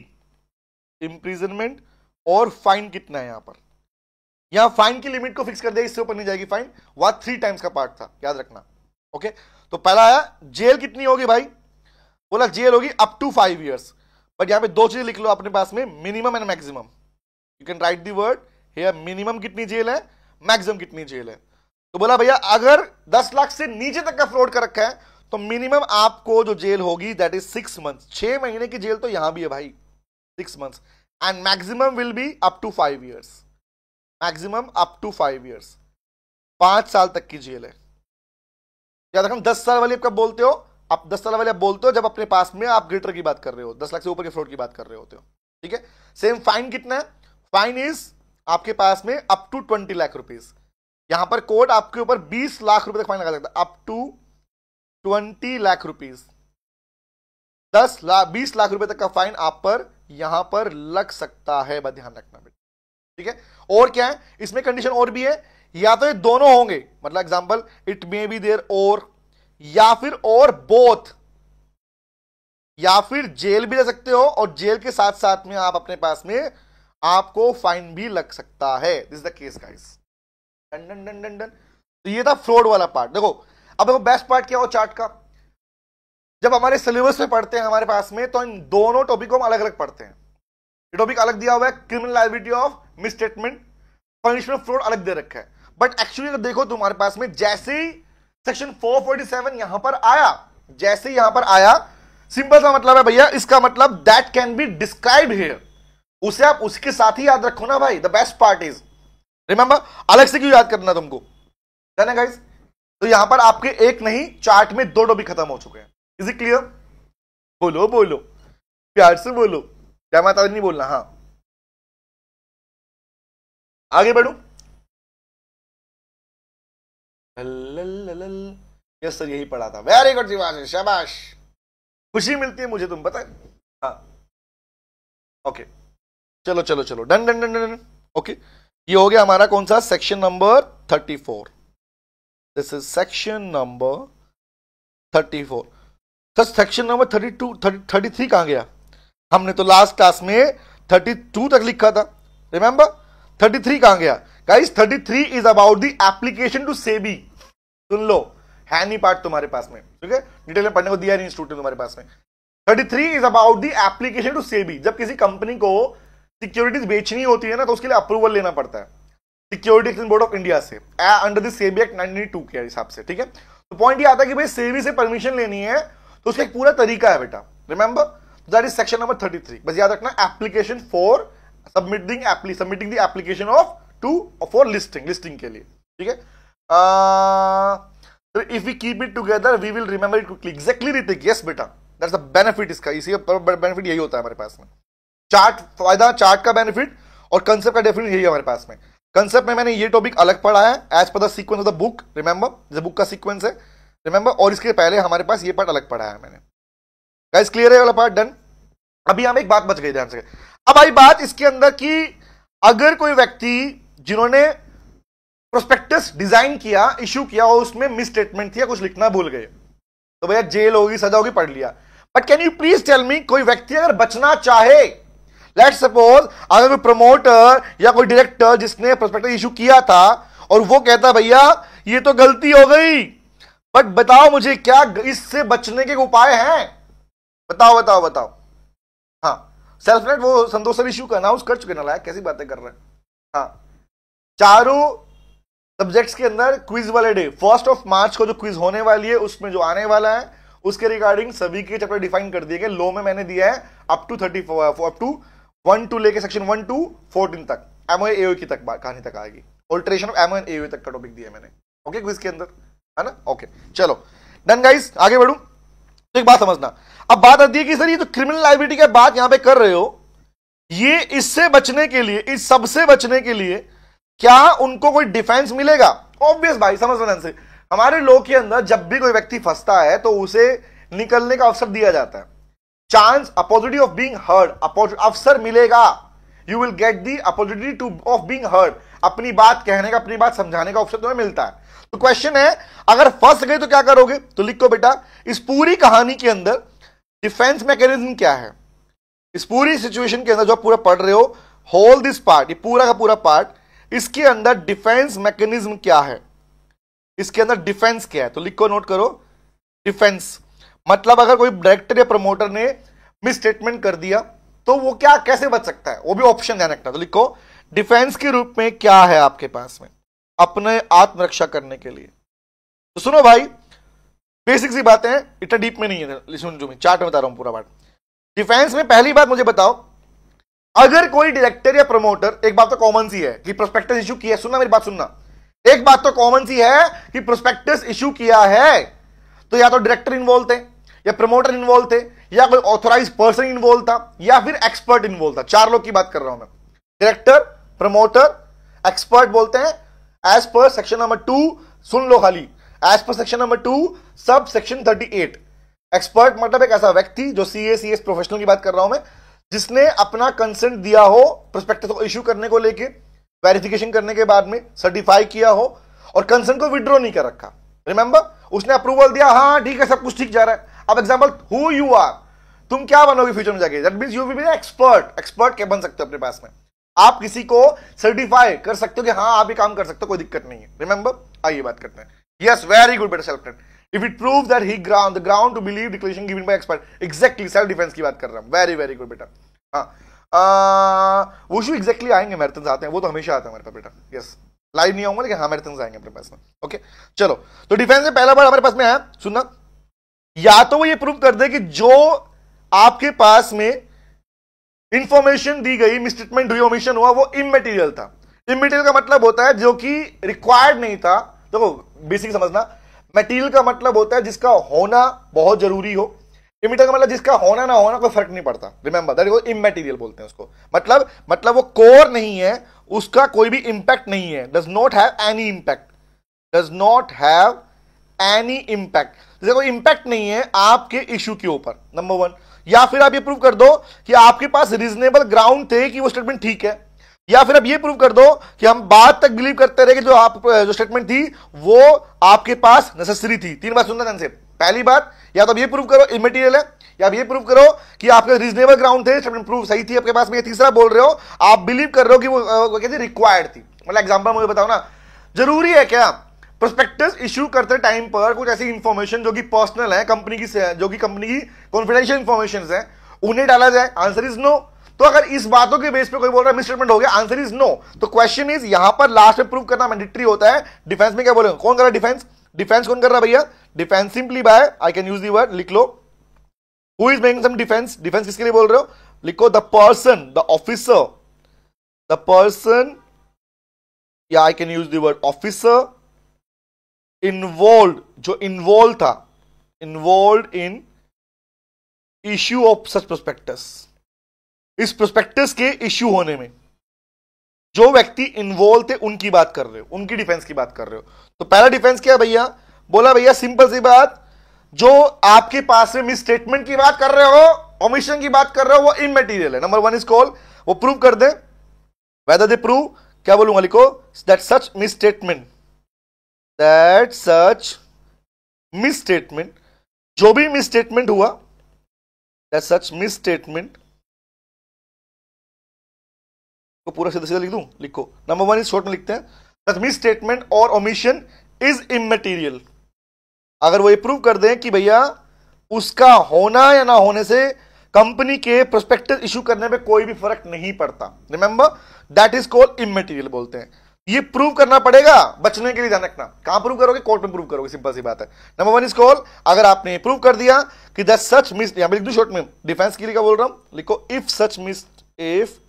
Speaker 1: इंप्रिजनमेंट और फाइन कितना है यहां पर, यहां फाइन की लिमिट को फिक्स कर दिया, इससे ऊपर नहीं जाएगी फाइन, वह 3 टाइम्स का पार्ट था याद रखना, ओके। तो पहला आया जेल कितनी होगी भाई, बोला जेल होगी अप टू 5 years, बट यहां पे 2 चीजें लिख लो अपने पास में, minimum and maximum, you can right the word here, minimum कितनी जेल है, मैक्सिमम कितनी जेल है, तो बोला भैया अगर 10 लाख से नीचे तक का फ्रॉड कर रखा है तो मिनिमम आपको जो जेल होगी दैट इज 6 months, 6 महीने की जेल तो यहां भी है भाई 6 months, and maximum will be up to 5 years, maximum up to 5 years, 5 साल तक की जेल है। याद रखना 10 साल वाली आप कब बोलते हो, आप 10 साल वाले आप बोलते हो जब अपने पास में आप ग्रेटर की बात कर रहे हो, 10 लाख से ऊपर के फ्रॉड की बात कर रहे होते हो, ठीक है। सेम फाइन कितना है, फाइन इज आपके पास में अप टू 20 लाख रुपीज, यहां पर कोर्ट आपके ऊपर 20 लाख रुपए तक फाइन लगा सकता है, up to 20 lakh rupees, 20 lakh रुपए तक का फाइन आप पर यहां पर लग सकता है, बस ध्यान रखना बेटा, ठीक है। और क्या है इसमें कंडीशन और भी है, या तो ये दोनों होंगे, मतलब example it may be there और, या फिर और बोथ, या फिर जेल भी ले सकते हो और जेल के साथ साथ में आप अपने पास में आपको फाइन भी लग सकता है, this is the case guys, done done done done done. तो ये था फ्रॉड वाला पार्ट। देखो अब देखो बेस्ट पार्ट क्या हो चार्ट का, जब हमारे सिलेबस में पढ़ते हैं हमारे पास में तो इन दोनों टॉपिक को हम अलग अलग पढ़ते हैं, ये टॉपिक अलग दिया हुआ है, criminal liability of misstatement, punishment fraud अलग दे रखा है, बट एक्चुअली अगर देखो तुम्हारे पास में जैसे ही सेक्शन 447 यहां पर आया, जैसे ही यहां पर आया, सिंपल सा मतलब है भैया, इसका मतलब that can be described here, उसे आप उसके साथ ही याद रखो ना भाई, the best part is remember, अलग से क्यों याद करना तुमको, डन है गाइस। तो यहां पर आपके एक नहीं चार्ट में 2 टॉपिक खत्म हो चुके हैं, इज इट क्लियर, बोलो बोलो प्यार से बोलो, जय माता दी नहीं बोलना, हाँ आगे बढ़ू, यस सर यही पढ़ा था, वेरी गुड शिवाजी शाबाश, खुशी मिलती है मुझे तुम पता है, हाँ ओके चलो चलो चलो done done done done, okay ये हो गया हमारा कौन सा section number 34, this is section number 34। Sir section number 32 33 कहां गया, हमने तो लास्ट क्लास में 32 तक लिखा था, रिमेंबर 33 कहां गया guys? 33 is about the application to SEBI. सुन लो, है नहीं पार्ट तुम्हारे पास में, ठीक है, डिटेल में पढ़ने को दिया नहीं इंस्टीट्यूट ने तुम्हारे पास में। 33 is about the application to SEBI. जब किसी कंपनी को सिक्योरिटीज बेचनी होती है ना, तो उसके लिए अप्रूवल लेना पड़ता है security exchange board of India से, अंडर द सेबी एक्ट 1992 के हिसाब से, ठीक है। तो पॉइंट ये आता है कि भाई सेबी से परमिशन लेनी है तो उसका एक पूरा तरीका है बेटा, remember that is section number 33। बस याद रखना, application for submitting the application of to for listing के लिए, ठीक है। If we keep it together we will remember it quickly. Exactly Ritik, yes बेटा, दैट्स द बेनिफिट इसका, इसी बेनिफिट यही होता है हमारे पास में। चार्ट फायदा, चार्ट का बेनिफिट और कंसेप्ट का डेफिनेशन यही है हमारे पास में। कंसेप्ट में मैंने ये टॉपिक अलग पढ़ा है as per the sequence of the book, remember जैसे बुक का सीक्वेंस है, रिमेंबर, और इसके पहले हमारे पास ये पार्ट अलग पढ़ा है मैंने। गाइस क्लियर है वाला पार्ट? डन। अभी यहां एक बात बच गई, ध्यान से। अब आई बात इसके अंदर कि अगर कोई व्यक्ति जिन्होंने प्रोस्पेक्टस डिजाइन किया, इश्यू किया और उसमें मिस स्टेटमेंट थी या कुछ लिखना भूल गए, तो भैया जेल होगी, सजा होगी, पढ़ लिया। But can you please tell me, कोई व्यक्ति अगर बचना चाहे, लेट्स सपोज अगर कोई प्रमोटर या कोई डायरेक्टर जिसने प्रोस्पेक्टस इशू किया था और वो कहता भैया ये तो गलती हो गई, बट बताओ मुझे क्या इससे बचने के उपाय हैं, बताओ बताओ बताओ। हाँ, सेल्फ नेट वो संतोष सर इशू का अनाउंस कर चुके ना, लायक कैसी बातें कर रहे हैं। हाँ, चारों सब्जेक्ट्स के अंदर क्विज वाले डे 1 मार्च को जो क्विज होने वाली है उसमें जो आने वाला है उसके रिगार्डिंग सभी के चैप्टर डिफाइन कर दिए गए। लो में मैंने दिया है अप टू 1 टू लेके सेक्शन 1 टू 14 तक, एमओ एओ की तक कहानी तक आएगी, ऑल्टरेशन ऑफ एमओ एंड एओ तक का टॉपिक दिया है मैंने, ओके, क्विज के अंदर, है ना। ओके चलो डन गाइस, आगे बढ़ूं। तो एक बात समझना, अब बात आती है कि सर ये तो क्रिमिनल लायबिलिटी की बात यहां पे कर रहे हो, ये इससे बचने के लिए, इस सबसे बचने के लिए क्या उनको कोई डिफेंस मिलेगा? ऑब्वियस भाई, समझ ध्यान से, हमारे लॉ के अंदर जब भी कोई व्यक्ति फंसता है तो उसे निकलने का अवसर दिया जाता है, chance, opportunity of being heard, अवसर मिलेगा, you will get the opportunity two of being heard, अपनी बात कहने का, अपनी बात समझाने का अवसर तुम्हें मिलता है। तो क्वेश्चन है, अगर फंस गए तो क्या करोगे? तो लिखो बेटा, इस पूरी कहानी के अंदर डिफेंस मैकेनिज्म क्या है, इस पूरी सिचुएशन के अंदर जो पूरा पढ़ रहे हो, होल दिस पार्ट, ये पूरा का पूरा पार्ट, इसके अंदर डिफेंस मैकेनिज्म क्या है, इसके अंदर डिफेंस क्या है? तो लिखो, नोट करो, डिफेंस मतलब अगर कोई डायरेक्टर या प्रमोटर ने मिस स्टेटमेंट कर दिया तो वो क्या, कैसे बच सकता है, वो भी ऑप्शन ध्यान रखना। तो लिखो, डिफेंस के रूप में क्या है आपके पास में अपने आत्मरक्षा करने के लिए। तो सुनो भाई, बेसिक सी बातें हैं, इतना डीप में नहीं है, सुन जो मैं चार्ट में बता रहा हूं पूरा बात। डिफेंस में पहली बात मुझे बताओ, अगर कोई डायरेक्टर या प्रमोटर, एक बात तो कॉमन सी है कि प्रोस्पेक्टस इशू किया, सुनना मेरी बात सुनना, एक बात तो कॉमन सी है कि प्रोस्पेक्टस इशू किया है तो या तो डायरेक्टर इन्वॉल्व थे या प्रमोटर इन्वॉल्व थे या कोई ऑथोराइज पर्सन इन्वॉल्व था या फिर एक्सपर्ट इन्वॉल्व था। 4 लोग की बात कर रहा हूं मैं, डायरेक्टर, प्रमोटर, एक्सपर्ट बोलते हैं एज पर सेक्शन नंबर 2, सुन लो खाली, as per section number 2 sub section 38। Expert मतलब एक ऐसा व्यक्ति जो सीएस प्रोफेशनल की बात कर रहा हूं मैं, जिसने अपना कंसेंट दिया हो प्रोस्पेक्टस को इश्यू करने को लेके, वेरिफिकेशन करने के बाद में सर्टिफाई किया हो और कंसेंट को विड्रॉ नहीं कर रखा, रिमेंबर, उसने अप्रूवल दिया, हाँ ठीक है सब कुछ ठीक जा रहा है। अब एग्जांपल, हु यू आर, तुम क्या बनोगे फ्यूचर में जाके, that means you will be expert. Expert क्या बन सकते हो अपने पास में, आप किसी को सर्टिफाई कर सकते हो कि हाँ आप ये काम कर सकते हो, कोई दिक्कत नहीं है, रिमेंबर। आइए बात करते हैं। यस, वेरी गुड बेटा, self defence, if it proves that he ground the ground to believe declaration given by expert, exactly self defence की बात कर रहा हूं, वेरी वेरी गुड बेटा। हाँ, वो एग्जैक्टली आएंगे, मैराथन आते हैं, वो तो हमेशा आते हैं हमारे पास बेटा, यस, लाइव नहीं आऊंगा लेकिन हाँ मैराथन आएंगे अपने पास में, ओके चलो। तो डिफेंस में पहला बार हमारे पास में है, सुनना, या तो वो ये प्रूव कर दे कि जो आपके पास में इंफॉर्मेशन दी गई, मिसस्टेटमेंट हुई, ओमिशन हुआ, वो इमैटेरियल था। इमैटेरियल का मतलब होता है जो कि रिक्वायर्ड नहीं था। देखो बेसिक समझना, मटेरियल का मतलब होता है जिसका होना बहुत जरूरी हो, इमैटेरियल का मतलब जिसका होना ना होना कोई फर्क नहीं पड़ता, रिमेंबर दैट इज इमैटेरियल बोलते हैं उसको। मतलब वो कोर नहीं है, उसका कोई भी इंपैक्ट नहीं है, does not have any impact, does not have any impact, जैसे कोई इंपैक्ट नहीं है आपके इश्यू के ऊपर, नंबर 1। या फिर आप ये प्रूव कर दो कि आपके पास रीजनेबल ग्राउंड थे कि वो स्टेटमेंट ठीक है, या फिर आप ये प्रूव कर दो कि हम बात तक बिलीव करते रहे कि जो स्टेटमेंट थी वो आपके पास नेसेसरी थी। 3 बात सुनना ध्यान से, पहली बात, या तो आप ये प्रूव करो इमैटेरियल है, या आप ये प्रूव करो कि आपके रीजनेबल ग्राउंड थे, स्टेटमेंट प्रूव सही थी आपके पास में। तीसरा बोल रहे हो आप बिलीव कर रहे हो कि वो कहते रिक्वायर्ड थी। मतलब एग्जांपल मुझे बताओ ना, जरूरी है क्या प्रोस्पेक्टस इश्यू करते टाइम पर कुछ ऐसी इंफॉर्मेशन जो कि पर्सनल है, कंपनी की, जो कि कंपनी की कॉन्फिडेंशियल इंफॉर्मेशन है, उन्हें डाला जाए? Answer is no. तो अगर इस बातों के बेस पे कोई बोल रहा है मिसस्टेटमेंट हो गया, आंसर इज नो। तो क्वेश्चन इज यहां पर लास्ट में प्रूव करना मैंडेटरी होता है। डिफेंस में क्या बोलेंगे, कौन कर रहा है डिफेंस? डिफेंस कौन कर रहा है भैया? Defence simply by, I can use the word, लिख लो, who is making some defence. Defence किसके लिए बोल रहे हो? लिखो the person, the officer, the person, या I can use the word officer involve, जो इन्वॉल्व था, involve in issue of such prospectus. इस प्रोस्पेक्टस के इश्यू होने में जो व्यक्ति इन्वॉल्व थे उनकी बात कर रहे हो, उनकी डिफेंस की बात कर रहे हो। तो पहला डिफेंस क्या भैया? बोला भैया सिंपल सी बात, जो आपके पास में मिस स्टेटमेंट की बात कर रहे हो, ओमिशन की बात कर रहे हो, वो इमटेरियल है। नंबर वन इज कॉल, वो प्रूव कर दे। वेदर दे प्रूव, क्या बोलूंगा, लिखो that such miss statement, that such miss statement, जो भी मिस स्टेटमेंट हुआ, दैट सच मिस स्टेटमेंट को पूरा सीधा सीधा लिख दूं, लिखो। नंबर वन इज शॉर्ट में लिखते हैं, दैट मिस स्टेटमेंट और ओमिशन इज इमटेरियल। अगर वो ये प्रूव कर दें कि भैया उसका होना या ना होने से कंपनी के प्रोस्पेक्टस इशू करने में कोई भी फर्क नहीं पड़ता, remember that is called immaterial बोलते हैं। ये प्रूव करना पड़ेगा, बचने के लिए ध्यान रखना। कहां प्रूव करोगे? कोर्ट में प्रूव करोगे, सिंपल सी बात है। नंबर वन इज कॉल, अगर आपने प्रूव कर दिया कि दैट सच मिस, यहां पे लिख दूं शॉर्ट में, डिफेंस के लिए क्या बोल रहा हूं, लिखो if such miss, if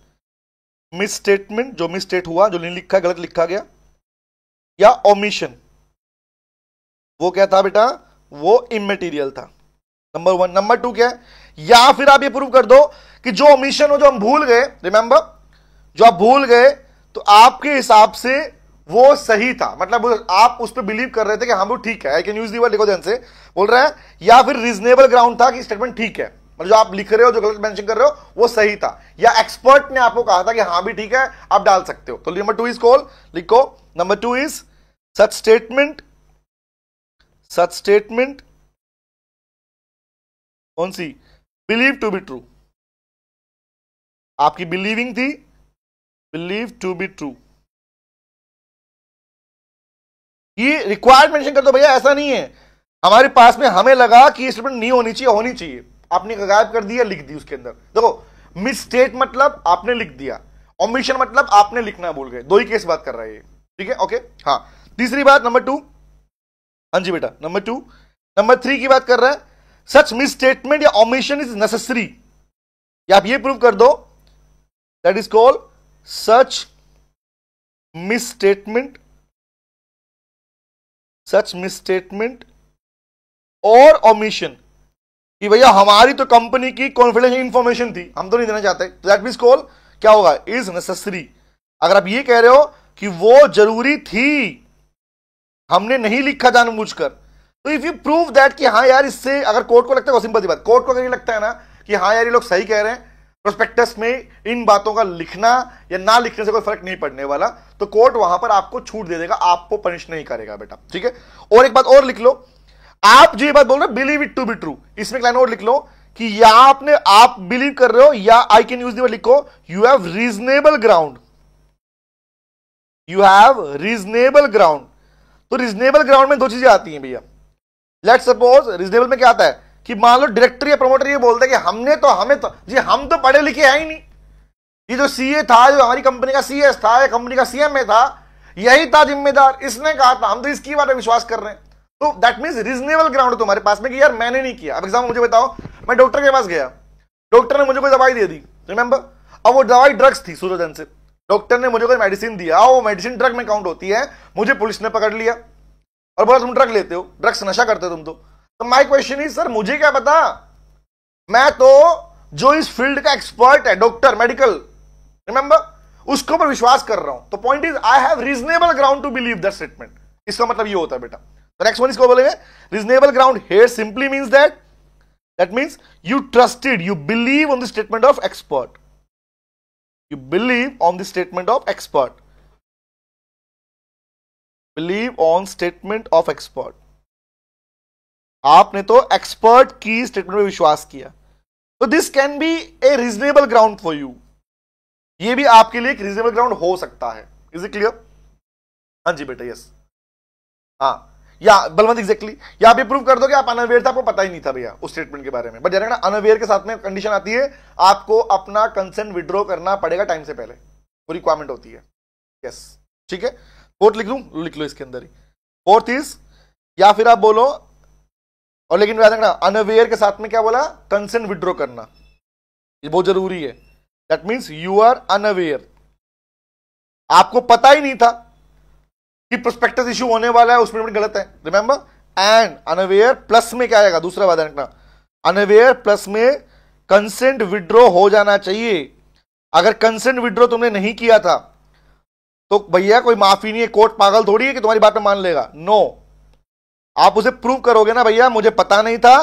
Speaker 1: miss statement, जो मिस स्टेट हुआ, जो नहीं लिखा, गलत लिखा गया, या ओमिशन, वो क्या था बेटा? वो इमटेरियल था। Number one. नंबर टू क्या है? या फिर आप ये प्रूव कर दो कि जो ओमिशन हो, जो हम भूल गए, रिमेंबर जो आप भूल गए, तो आपके हिसाब से वो सही था, मतलब आप उस पर बिलीव कर रहे थे कि हाँ वो ठीक है। आई कैन यूज दी वर्ड, लिखो ध्यान से, बोल रहा है या फिर रीजनेबल ग्राउंड था कि स्टेटमेंट ठीक है, मतलब जो आप लिख रहे हो, जो गलत मेंशन कर रहे हो, वो सही था, या एक्सपर्ट ने आपको कहा था कि हाँ भी ठीक है, आप डाल सकते हो। तो नंबर टू इज कॉल, लिखो number two is such statement, such statement कौन सी? बिलीव टू बी ट्रू, आपकी बिलीविंग थी, बिलीव टू बी ट्रू। ये रिक्वायर्ड मेंशन कर दो भैया, ऐसा नहीं है हमारे पास में हमें लगा कि ये स्टेटमेंट नहीं होनी चाहिए, होनी चाहिए, आपने गायब कर दिया, लिख दी उसके अंदर। देखो मिसस्टेट मतलब आपने लिख दिया, ओमिशन मतलब आपने लिखना भूल गए, दो ही केस बात कर रहा है ये, ठीक है, ओके। हाँ, तीसरी बात नंबर टू, हाँ जी बेटा नंबर टू। नंबर थ्री की बात कर रहा है, सच मिस स्टेटमेंट या ओमिशन इज नेसेसरी, या आप ये प्रूव कर दो, that is called such miss statement, such miss statement और ओमिशन कि भैया हमारी तो कंपनी की कॉन्फिडेंशियल इंफॉर्मेशन थी, हम तो नहीं देना चाहते, तो दैट मींस कॉल क्या होगा? Is necessary. अगर आप ये कह रहे हो कि वो जरूरी थी, हमने नहीं लिखा जानबूझकर, तो इफ यू प्रूव दैट कि हाँ यार इससे, अगर कोर्ट को लगता है, वो सिंपल सी बात, कोर्ट को अगर ये लगता है ना कि हाँ यार ये लोग सही कह रहे हैं, प्रोस्पेक्टस में इन बातों का लिखना या ना लिखने से कोई फर्क नहीं पड़ने वाला, तो कोर्ट वहां पर आपको छूट दे देगा, आपको पनिश नहीं करेगा बेटा, ठीक है। और एक बात और लिख लो, आप जो ये बात बोल रहे हो believe it to be true, इसमें लाइन और लिख लो कि या आपने, आप बिलीव कर रहे हो, या I can use the word, लिखो you have reasonable ground, you have reasonable ground. तो रीजनेबल ग्राउंड में दो चीजें आती हैं भैया। लेट्स सपोज रीजनेबल में क्या आता है कि मान लो डायरेक्टर या प्रमोटर ये बोलता है कि हमने तो, हमें तो जी, हम तो पढ़े लिखे हैं ही नहीं, ये जो सीए था, जो हमारी कंपनी का सीएस था या कंपनी का सीएम में था, यही था जिम्मेदार, इसने कहा था, हम तो इसकी बात में विश्वास कर रहे हैं। तो दैट मींस रीजनेबल ग्राउंड है तुम्हारे पास में कि यार मैंने नहीं किया। अब एग्जाम्पल मुझे बताओ, मैं डॉक्टर के पास गया, डॉक्टर ने मुझे कोई दवाई दे दी, रिमेंबर, अब वो दवाई ड्रग्स थी सूर्यधन से, डॉक्टर ने मुझे कोई मेडिसिन दिया, वो मेडिसिन ड्रग में काउंट होती है, मुझे पुलिस ने पकड़ लिया और बोला तुम ड्रग लेते हो, ड्रग्स नशा करते हो तुम तो माय क्वेश्चन इज सर मुझे क्या पता, मैं तो जो इस फील्ड का एक्सपर्ट है, डॉक्टर मेडिकल, रिमेंबर, उसको पर विश्वास कर रहा हूं। तो point is I have reasonable ground to believe that statement, इसका मतलब ये होता है बेटा। तो नेक्स्ट वन इसको बोलेंगे reasonable ground here simply means that means you trusted, you believe on the statement of expert, you believe on the statement of expert, believe on statement of expert, आपने तो एक्सपर्ट की statement में विश्वास किया। तो this can be A reasonable ground for you, ये भी आपके लिए एक रीजनेबल ग्राउंड हो सकता है। Is it clear? हाँ जी बेटा, यस। हाँ या बलवंत एग्जैक्टली, या आप ये प्रूव कर दो कि आप अनअवेयर था, आपको पता ही नहीं था भैया उस स्टेटमेंट के बारे में। बट ना अनअवेयर के साथ में कंडीशन आती है, आपको अपना कंसेंट विड्रॉ करना पड़ेगा टाइम से पहले, वो रिक्वायरमेंट होती है। यस, ठीक है। फोर्थ लिख लूं? लिख लो इसके अंदर ही। फोर्थ इज, या फिर आप बोलो, और लेकिन याद रखना अनअवेयर के साथ में क्या बोला? कंसेंट विड्रॉ करना, ये बहुत जरूरी है। That means you are unaware, आपको पता ही नहीं था कि प्रोस्पेक्टस इशू होने वाला है, उसमें गलत है। रिमेंबर, एंड अनअवेयर प्लस में क्या आएगा? दूसरा वादा रखना, अनअवेयर प्लस में कंसेंट विड्रॉ हो जाना चाहिए। अगर कंसेंट विड्रॉ तुमने नहीं किया था तो भैया कोई माफी नहीं है, कोर्ट पागल थोड़ी है कि तुम्हारी बात में मान लेगा। नो, आप उसे प्रूव करोगे ना, भैया मुझे पता नहीं था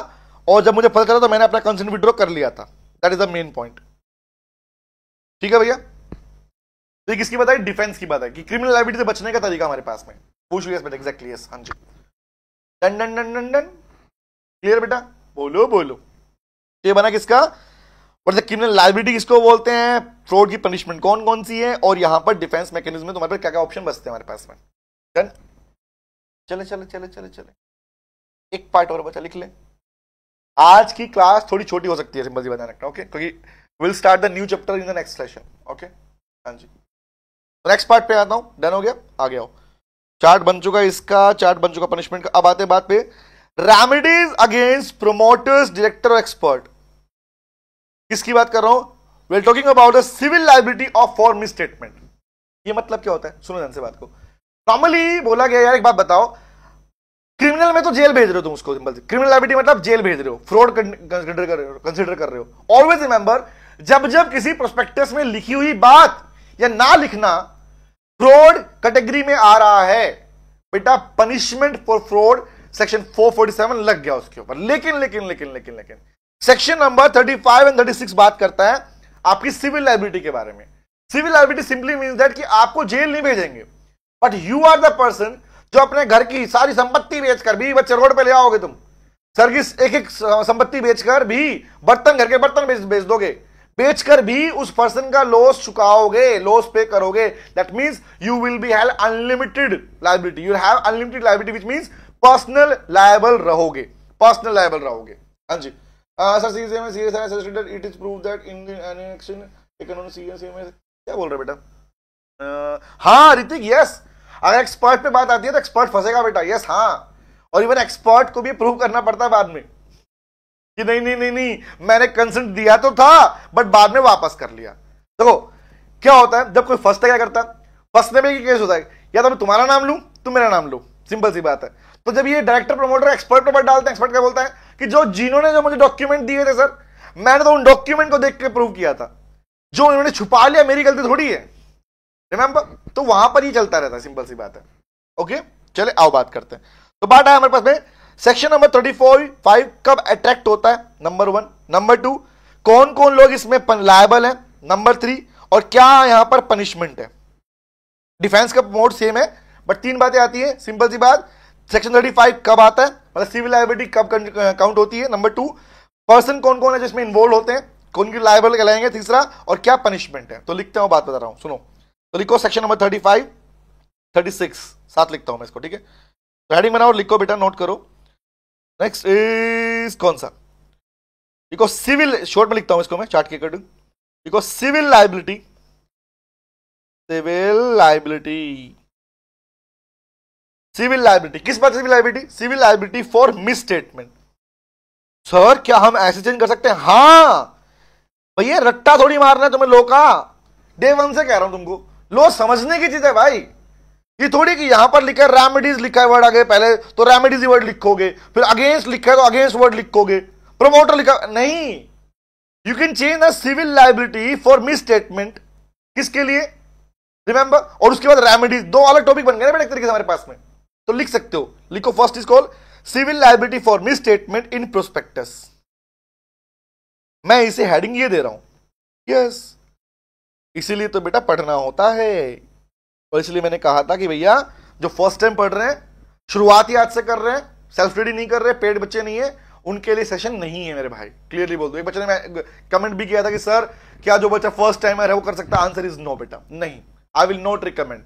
Speaker 1: और जब मुझे पता चला तो मैंने अपना कंसेंट विड्रॉ कर लिया था। That is the main point. ठीक है भैया? तो ये किसकी बात है? डिफेंस की बात है कि क्रिमिनल लायबिलिटी से बचने का तरीका हमारे पास में। पूछ लिया बेटा, एग्जैक्टली यस, हाँ जी। Done done done done done, clear बेटा? बोलो बोलो। ये बना किसका? और क्रिमिनल लायबिलिटी किसको बोलते हैं, फ्रॉड की पनिशमेंट कौन कौन सी है, और यहां पर डिफेंस मैकेनिज्म में तुम्हारे पास क्या क्या ऑप्शन बचते हैं हमारे पास में। डन, चले चले चले चले चले, एक पार्ट और बचा, लिख ले। आज की क्लास थोड़ी छोटी हो सकती है, सिंपल सी बात रखना, ओके, क्योंकि will start the new chapter in the next session. Okay, हाँ जी। नेक्स्ट पार्ट पे आता हूं। डन हो गया? आगे आओ। चार्ट बन चुका इसका, चार्ट बन चुका पनिशमेंट का। अब आते बात पे, रेमेडीज अगेंस्ट प्रोमोटर्स, डायरेक्टर और एक्सपर्ट। किसकी बात कर रहा हूं? We are talking about the civil liability of for misstatement. ये मतलब क्या होता है? सुनो ध्यान से बात को। नॉर्मली बोला गया, यार एक बात बताओ, क्रिमिनल में तो जेल भेज रहे हो तुम उसको, सिंपल। क्रिमिनल लायबिलिटी मतलब जेल भेज रहे हो, फ्रॉड कंसिडर कर रहे हो। ऑलवेज रिमेंबर, जब जब किसी प्रोस्पेक्टस में लिखी हुई बात या ना लिखना फ्रॉड कैटेगरी में आ रहा है, बेटा पनिशमेंट फॉर फ्रॉड सेक्शन 447 लग गया उसके ऊपर। लेकिन लेकिन लेकिन लेकिन लेकिन सेक्शन नंबर 35 एंड 36 बात करता है आपकी सिविल लायबिलिटी के बारे में। Civil liability simply means that कि आपको जेल नहीं भेजेंगे, but you are the person जो अपने घर की सारी संपत्ति बेचकर भी, बच्चे रोड पे ले आओगे तुम, सर्विस एक एक संपत्ति बेचकर भी, बर्तन घर के बर्तन बेच दोगे, बेचकर भी उस पर्सन का लॉस चुकाओगे, लॉस पे करोगे। That means you will be have unlimited liability, you have unlimited liability, which means personal liable रहोगे, पर्सनल लायबल रहोगे। हाँ जी सर, सीरियस है, it is prove that in any action taken on serious में, क्या बोल रहे बेटा? हाँ ऋतिक, यस। अगर एक्सपर्ट पे बात आती है तो एक्सपर्ट फंसेगा बेटा, यस। हाँ, और इवन एक्सपर्ट को भी प्रूव करना पड़ता है बाद में कि नहीं नहीं नहीं नहीं, मैंने कंसेंट दिया तो था बट बाद में वापस कर लिया। देखो क्या होता है, जब कोई फंसता क्या करता है, फंसने में केस होता है, या तो मैं तुम्हारा नाम लूं, तुम मेरा नाम लो, सिंपल सी बात है। तो जब ये डायरेक्टर प्रमोटर एक्सपर्ट पर डालते हैं, एक्सपर्ट क्या बोलता है कि जिन्होंने जो मुझे डॉक्यूमेंट दिए थे सर, मैंने तो उन डॉक्यूमेंट को देख के प्रूव किया था, जो उन्होंने छुपा लिया मेरी गलती थोड़ी है। रिमेंबर, तो वहां पर ही चलता रहता है, सिंपल सी बात है। ओके, चले आओ बात करते हैं। तो बात है हमारे पास में सेक्शन नंबर 34(5) कब अट्रैक्ट होता है, नंबर 1। नंबर 2, कौन कौन लोग इसमें लायबल है, नंबर 3, और क्या यहां पर पनिशमेंट है। डिफेंस का मोड सेम है, बट 3 बातें आती है, सिंपल सी बात। सेक्शन 35 कब आता है, मतलब सिविल लायबिलिटी कब काउंट होती है। नंबर 2, पर्सन कौन कौन है जिसमें इन्वॉल्व होते हैं, कौन की लायबल कहलाएंगे। तीसरा, और क्या पनिशमेंट है। तो लिखते हैं, बात बता रहा हूं, सुनो। तो लिखो सेक्शन नंबर 35, 36 साथ लिखता हूं मैं इसको, ठीक है। तो हेडिंग बनाओ, लिखो बेटा, नोट करो। नेक्स्ट इज कौन सा, देखो सिविल, शॉर्ट में लिखता हूं इसको मैं, चार्ट के अकॉर्डिंग। देखो civil liability, civil liability, civil liability किस बात, civil liability, civil liability for misstatement. Sir क्या हम ऐसे चेंज कर सकते हैं? हाँ भैया, रट्टा थोड़ी मारना है तुम्हें लो का, डे 1 से कह रहा हूं तुमको, लो समझने की चीज है भाई। ये थोड़ी कि यहां पर लिखा है रेमेडीज, लिखा है वर्ड आगे, पहले तो रेमेडीज ही वर्ड लिखोगे, फिर अगेंस्ट लिखा है तो अगेंस्ट वर्ड लिखोगे, प्रमोटर लिखा नहीं। You can change the civil liability for misstatement, किसके लिए, रिमेंबर, और उसके बाद रेमेडीज, 2 अलग टॉपिक बन गए ना एक तरीके से हमारे पास में। तो लिख सकते हो, लिखो first is called civil liability for misstatement in prospectus. मैं इसे हेडिंग ये दे रहा हूं, यस। इसीलिए तो बेटा पढ़ना होता है, और इसलिए मैंने कहा था कि भैया जो फर्स्ट टाइम पढ़ रहे हैं, शुरुआत ही आज से कर रहे हैं, सेल्फ स्टडी नहीं कर रहे, पेड बच्चे नहीं है, उनके लिए सेशन नहीं है मेरे भाई, क्लियरली बोल दो। एक बच्चे ने कमेंट भी किया था कि सर क्या जो बच्चा फर्स्ट टाइमर है वो कर सकता है? आंसर इज नो बेटा, नहीं। I will not recommend.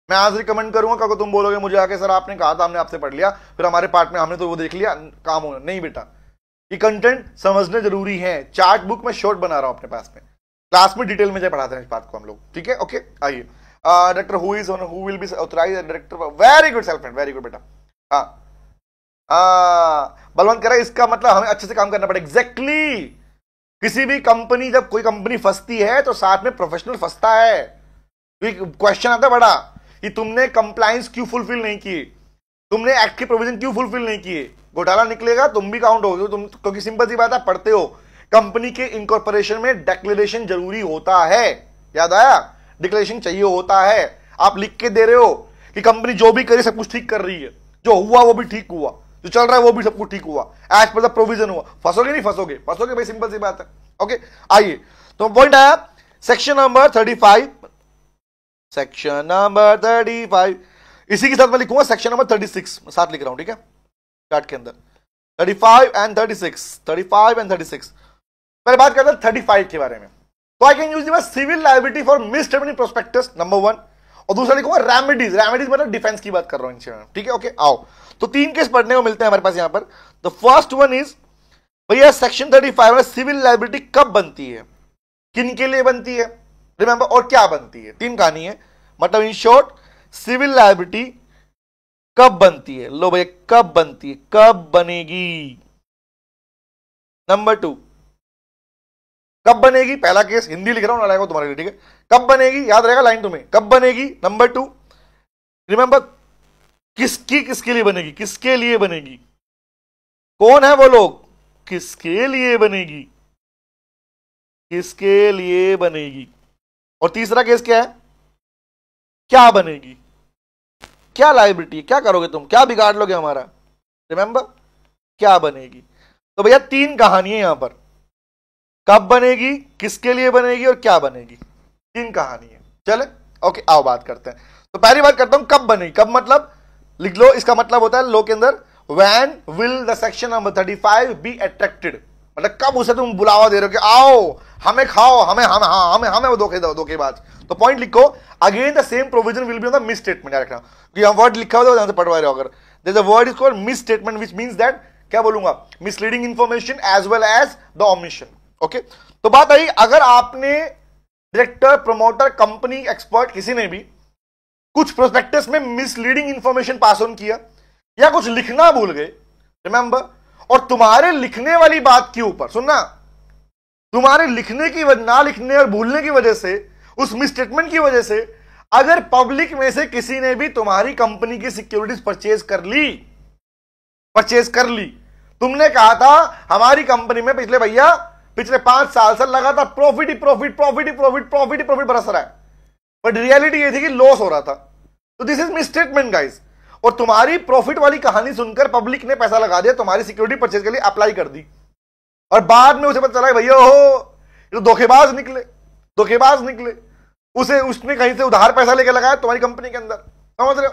Speaker 1: मैं आज रिकमेंड करूंगा कब तुम बोलोगे मुझे आके सर आपने कहा था, हमने आपसे पढ़ लिया, फिर हमारे पार्ट में हमने तो वो देख लिया, काम होना नहीं बेटा। ये कंटेंट समझने जरूरी है। चार्ट बुक में शॉर्ट बना रहा हूं अपने पास में, क्लास में डिटेल में पढ़ाते हैं इस बात को हम लोग, ठीक है? ओके, आइए। Director who is on who will be authorised director, very good self friend, very good बेटा। बलवंत कह रहा है इसका मतलब हमें अच्छे से काम करना पड़ेगा। एग्जैक्टली, किसी भी कंपनी, जब कोई कंपनी फंसती है तो साथ में प्रोफेशनल फंसता है। क्वेश्चन आता है बड़ा कि तुमने कंप्लायंस क्यों फुलफिल नहीं किए, तुमने एक्ट के प्रोविजन क्यों फुलफिल नहीं किए, घोटाला निकलेगा, तुम भी काउंट हो तुम, क्योंकि सिंपल सी बात है, पढ़ते हो कंपनी के इनकॉर्पोरेशन में डिक्लेरेशन जरूरी होता है। याद आया? डिक्लेरेशन चाहिए होता है। आप लिख के दे रहे हो कि कंपनी जो भी करे सब कुछ ठीक कर रही है, जो हुआ वो भी ठीक हुआ, जो चल रहा है वो भी सब कुछ ठीक हुआ, एज पर द प्रोविजन हुआ। फंसोगे नहीं? फंसोगे, फंसोगे भाई, सिंपल सी बात है। ओके, आइए तो पॉइंट आया सेक्शन नंबर 35, सेक्शन नंबर 35। इसी के साथ मैं लिखूंगा सेक्शन नंबर 36, साथ लिख रहा हूं, ठीक है, चार्ट के अंदर 35 एंड 36, 35 एंड 36। पहले बात करते हैं 35 के बारे में। तो I can use the civil liability for misstatement in prospectus, number 1, और दूसरा लिखूंगा रेमेडीज। रेमेडीज मतलब डिफेंस की बात कर रहा हूं इनसे, ठीक है? ओके, आओ तो 3 केस पढ़ने को मिलते हैं हमारे पास यहां पर। द फर्स्ट वन इज भैया सेक्शन 35 में सिविल लायबिलिटी कब बनती है, किन के लिए बनती है, रिमेंबर, और क्या बनती है। 3 कहानी है, मतलब इन शॉर्ट सिविल लायबिलिटी कब बनती है। लो भैया, कब बनती है, कब बनेगी। नंबर 2, कब बनेगी। पहला केस हिंदी लिख रहा हूं, ना तुम्हारे लिए, ठीक है? कब बनेगी, याद रहेगा लाइन तुम्हें, कब बनेगी। नंबर 2, रिमेंबर, किसके लिए बनेगी, किसके लिए बनेगी, कौन है वो लोग, किसके लिए बनेगी, किसके लिए बनेगी। और तीसरा केस क्या है, क्या बनेगी, क्या लायबिलिटी, क्या करोगे तुम, क्या बिगाड़ लोगे हमारा। रिमेंबर, क्या बनेगी। तो भैया 3 कहानी है यहां पर, कब बनेगी, किसके लिए बनेगी और क्या बनेगी, 3 कहानी है। चले, ओके, आओ बात करते हैं। तो पहली बात करता हूं कब बनेगी। कब मतलब लिख लो, इसका मतलब होता है लॉ के अंदर when will the section number 35 be attracted, मतलब कब उसे तुम बुलावा दे रहे हो कि आओ हमें खाओ, हमें हमें हाँ हमें हमें वो धोखेबाज। तो पॉइंट लिखो, again the same provision will be on the miss statement. याद रखना कि यहां वर्ड लिखा हुआ है, से पढ़वा रहे हो अगर, there is a word is called misstatement which means that, क्या बोलूंगा, misleading information as well as the omission. Okay, तो बात आई, अगर आपने डायरेक्टर, प्रमोटर, कंपनी एक्सपर्ट किसी ने भी कुछ प्रोस्पेक्टस में मिसलीडिंग इंफॉर्मेशन पास ऑन किया या कुछ लिखना भूल गए, रिमेंबर, और तुम्हारे लिखने वाली बात के ऊपर, सुनना, तुम्हारे लिखने की ना लिखने और भूलने की वजह से, उस मिसस्टेटमेंट की वजह से, अगर पब्लिक में से किसी ने भी तुम्हारी कंपनी की सिक्योरिटीज परचेज कर ली, तुमने कहा था हमारी कंपनी में पिछले 5 साल से लगातार प्रॉफिट बरस रहा है, बट रियलिटी ये थी कि लॉस हो रहा था। तो दिस इज मिसस्टेटमेंट गाइस, और तुम्हारी प्रॉफिट वाली कहानी सुनकर पब्लिक ने पैसा लगा दिया, तुम्हारी सिक्योरिटी परचेज के लिए अप्लाई कर दी, और बाद में उसे पता चला भैया हो ये तो धोखेबाज निकले, उसने कहीं से उधार पैसा लेकर लगाया तुम्हारी कंपनी के अंदर, समझ रहे हो,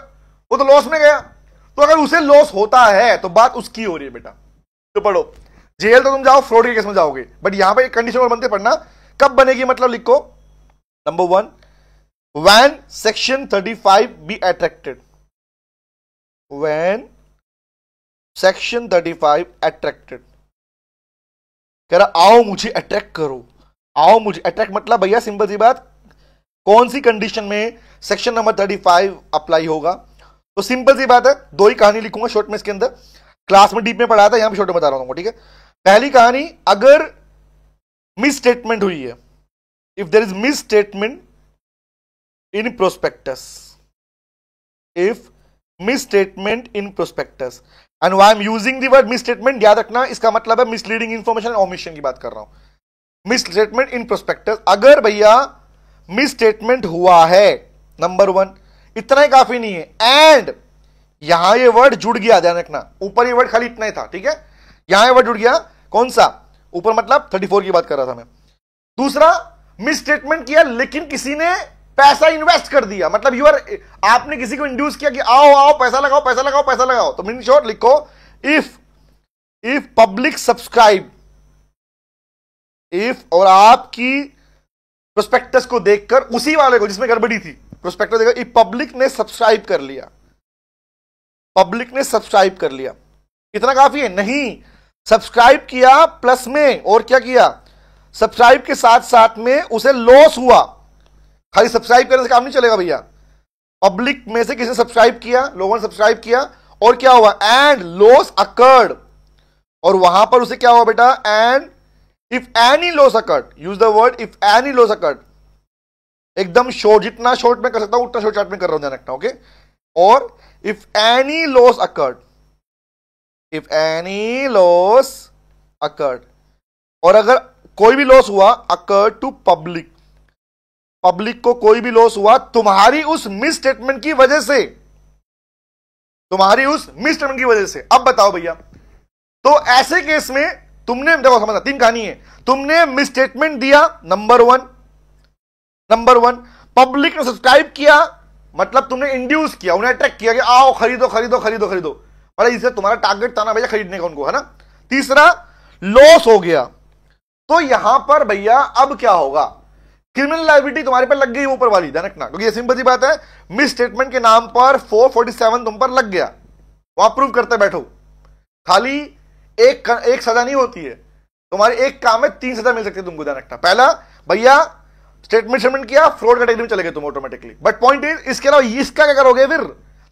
Speaker 1: वो तो लॉस में गया। तो अगर उसे लॉस होता है तो बात उसकी हो रही है बेटा। तो पढ़ो, जेल तो तुम जाओ, फ्रॉड के केस में जाओगे, बट यहां पे एक कंडीशन और बनते पढ़ना, कब बनेगी, मतलब लिखो, number 1, when section 35 be attracted, when section 35 attracted, कह रहा आओ मुझे अट्रैक्ट करो, आओ मुझे अट्रैक्ट, मतलब भैया सिंपल सी बात, कौन सी कंडीशन में सेक्शन नंबर 35 अप्लाई होगा। तो सिंपल सी बात है, 2 ही कहानी लिखूंगा शॉर्ट में इसके अंदर, क्लास में डीप में पढ़ाया था, यहां पे शॉर्ट में बता रहा हूं, ठीक है। पहली कहानी, अगर मिस स्टेटमेंट हुई है, if there is misstatement in prospectus, if misstatement in prospectus, and why I am using the word misstatement, याद रखना इसका मतलब है मिसलीडिंग इंफॉर्मेशन, ओमिशन की बात कर रहा हूं। मिस स्टेटमेंट इन प्रोस्पेक्टस, अगर भैया मिस स्टेटमेंट हुआ है, नंबर 1, इतना ही काफी नहीं है, एंड यहां ये वर्ड जुड़ गया, ध्यान रखना, ऊपर ये वर्ड खाली इतना ही था, ठीक है, यहां ये वर्ड जुड़ गया, कौन सा, ऊपर मतलब 34 की बात कर रहा था मैं। दूसरा, मिस स्टेटमेंट किया लेकिन किसी ने पैसा इन्वेस्ट कर दिया, मतलब आपने किसी को इंड्यूस किया कि आओ आओ पैसा लगाओ। तो मीनिंग शॉर्ट लिखो, इफ पब्लिक सब्सक्राइब, इफ, और आपकी प्रोस्पेक्टस को देखकर, उसी वाले को जिसमें गड़बड़ी थी, प्रोस्पेक्टस देखकर इफ पब्लिक ने सब्सक्राइब कर लिया, पब्लिक ने सब्सक्राइब कर लिया, इतना काफी है? नहीं, सब्सक्राइब किया प्लस में और क्या किया, सब्सक्राइब के साथ साथ में उसे लॉस हुआ। खाली सब्सक्राइब करने से काम नहीं चलेगा भैया। पब्लिक में से किसी ने सब्सक्राइब किया, लोगों ने सब्सक्राइब किया, और क्या हुआ, एंड लॉस अकर्ड, और वहां पर उसे क्या हुआ बेटा, and if any loss occurred, use the word if any loss occurred, एकदम शॉर्ट, जितना शॉर्ट में कर सकता हूं उतना शॉर्ट चार्ट में कर रहा हूं, ध्यान रखना, ओके। और if any loss occurred, if any loss occurred, और अगर कोई भी लॉस हुआ, अकर्ड टू पब्लिक, पब्लिक को कोई भी लॉस हुआ तुम्हारी उस मिस स्टेटमेंट की वजह से, तुम्हारी उस मिस स्टेटमेंट की वजह से। अब बताओ भैया, तो ऐसे केस में तुमने, देखो समझना, तीन कहानी है, तुमने मिस स्टेटमेंट दिया, नंबर वन, पब्लिक ने सब्सक्राइब किया, मतलब तुमने इंड्यूस किया, उन्हें अट्रैक्ट किया कि आओ खरीदो खरीदो खरीदो खरीदो, बड़ा इससे तुम्हारा टारगेट था ना भैया खरीदने का उनको, है ना। तीसरा, लॉस हो गया, तो यहां पर भैया अब क्या होगा, क्रिमिनल लायबिलिटी तुम्हारे पर लग गई ऊपर वाली, ध्यान रखना, क्योंकि ये सिंपल सी बात है, मिस स्टेटमेंट के नाम पर 447 तुम पर लग गया, वहां प्रूव करते बैठो। खाली एक सजा नहीं होती है, तुम्हारे एक काम में 3 सजा मिल सकती है तुमको, ध्यान रखना। पहला, भैया स्टेटमेंट किया, फ्रॉड कैटेगरी में चले गए तुम ऑटोमेटिकली। बट पॉइंट इज, इसके अलावा इसका क्या करोगे फिर,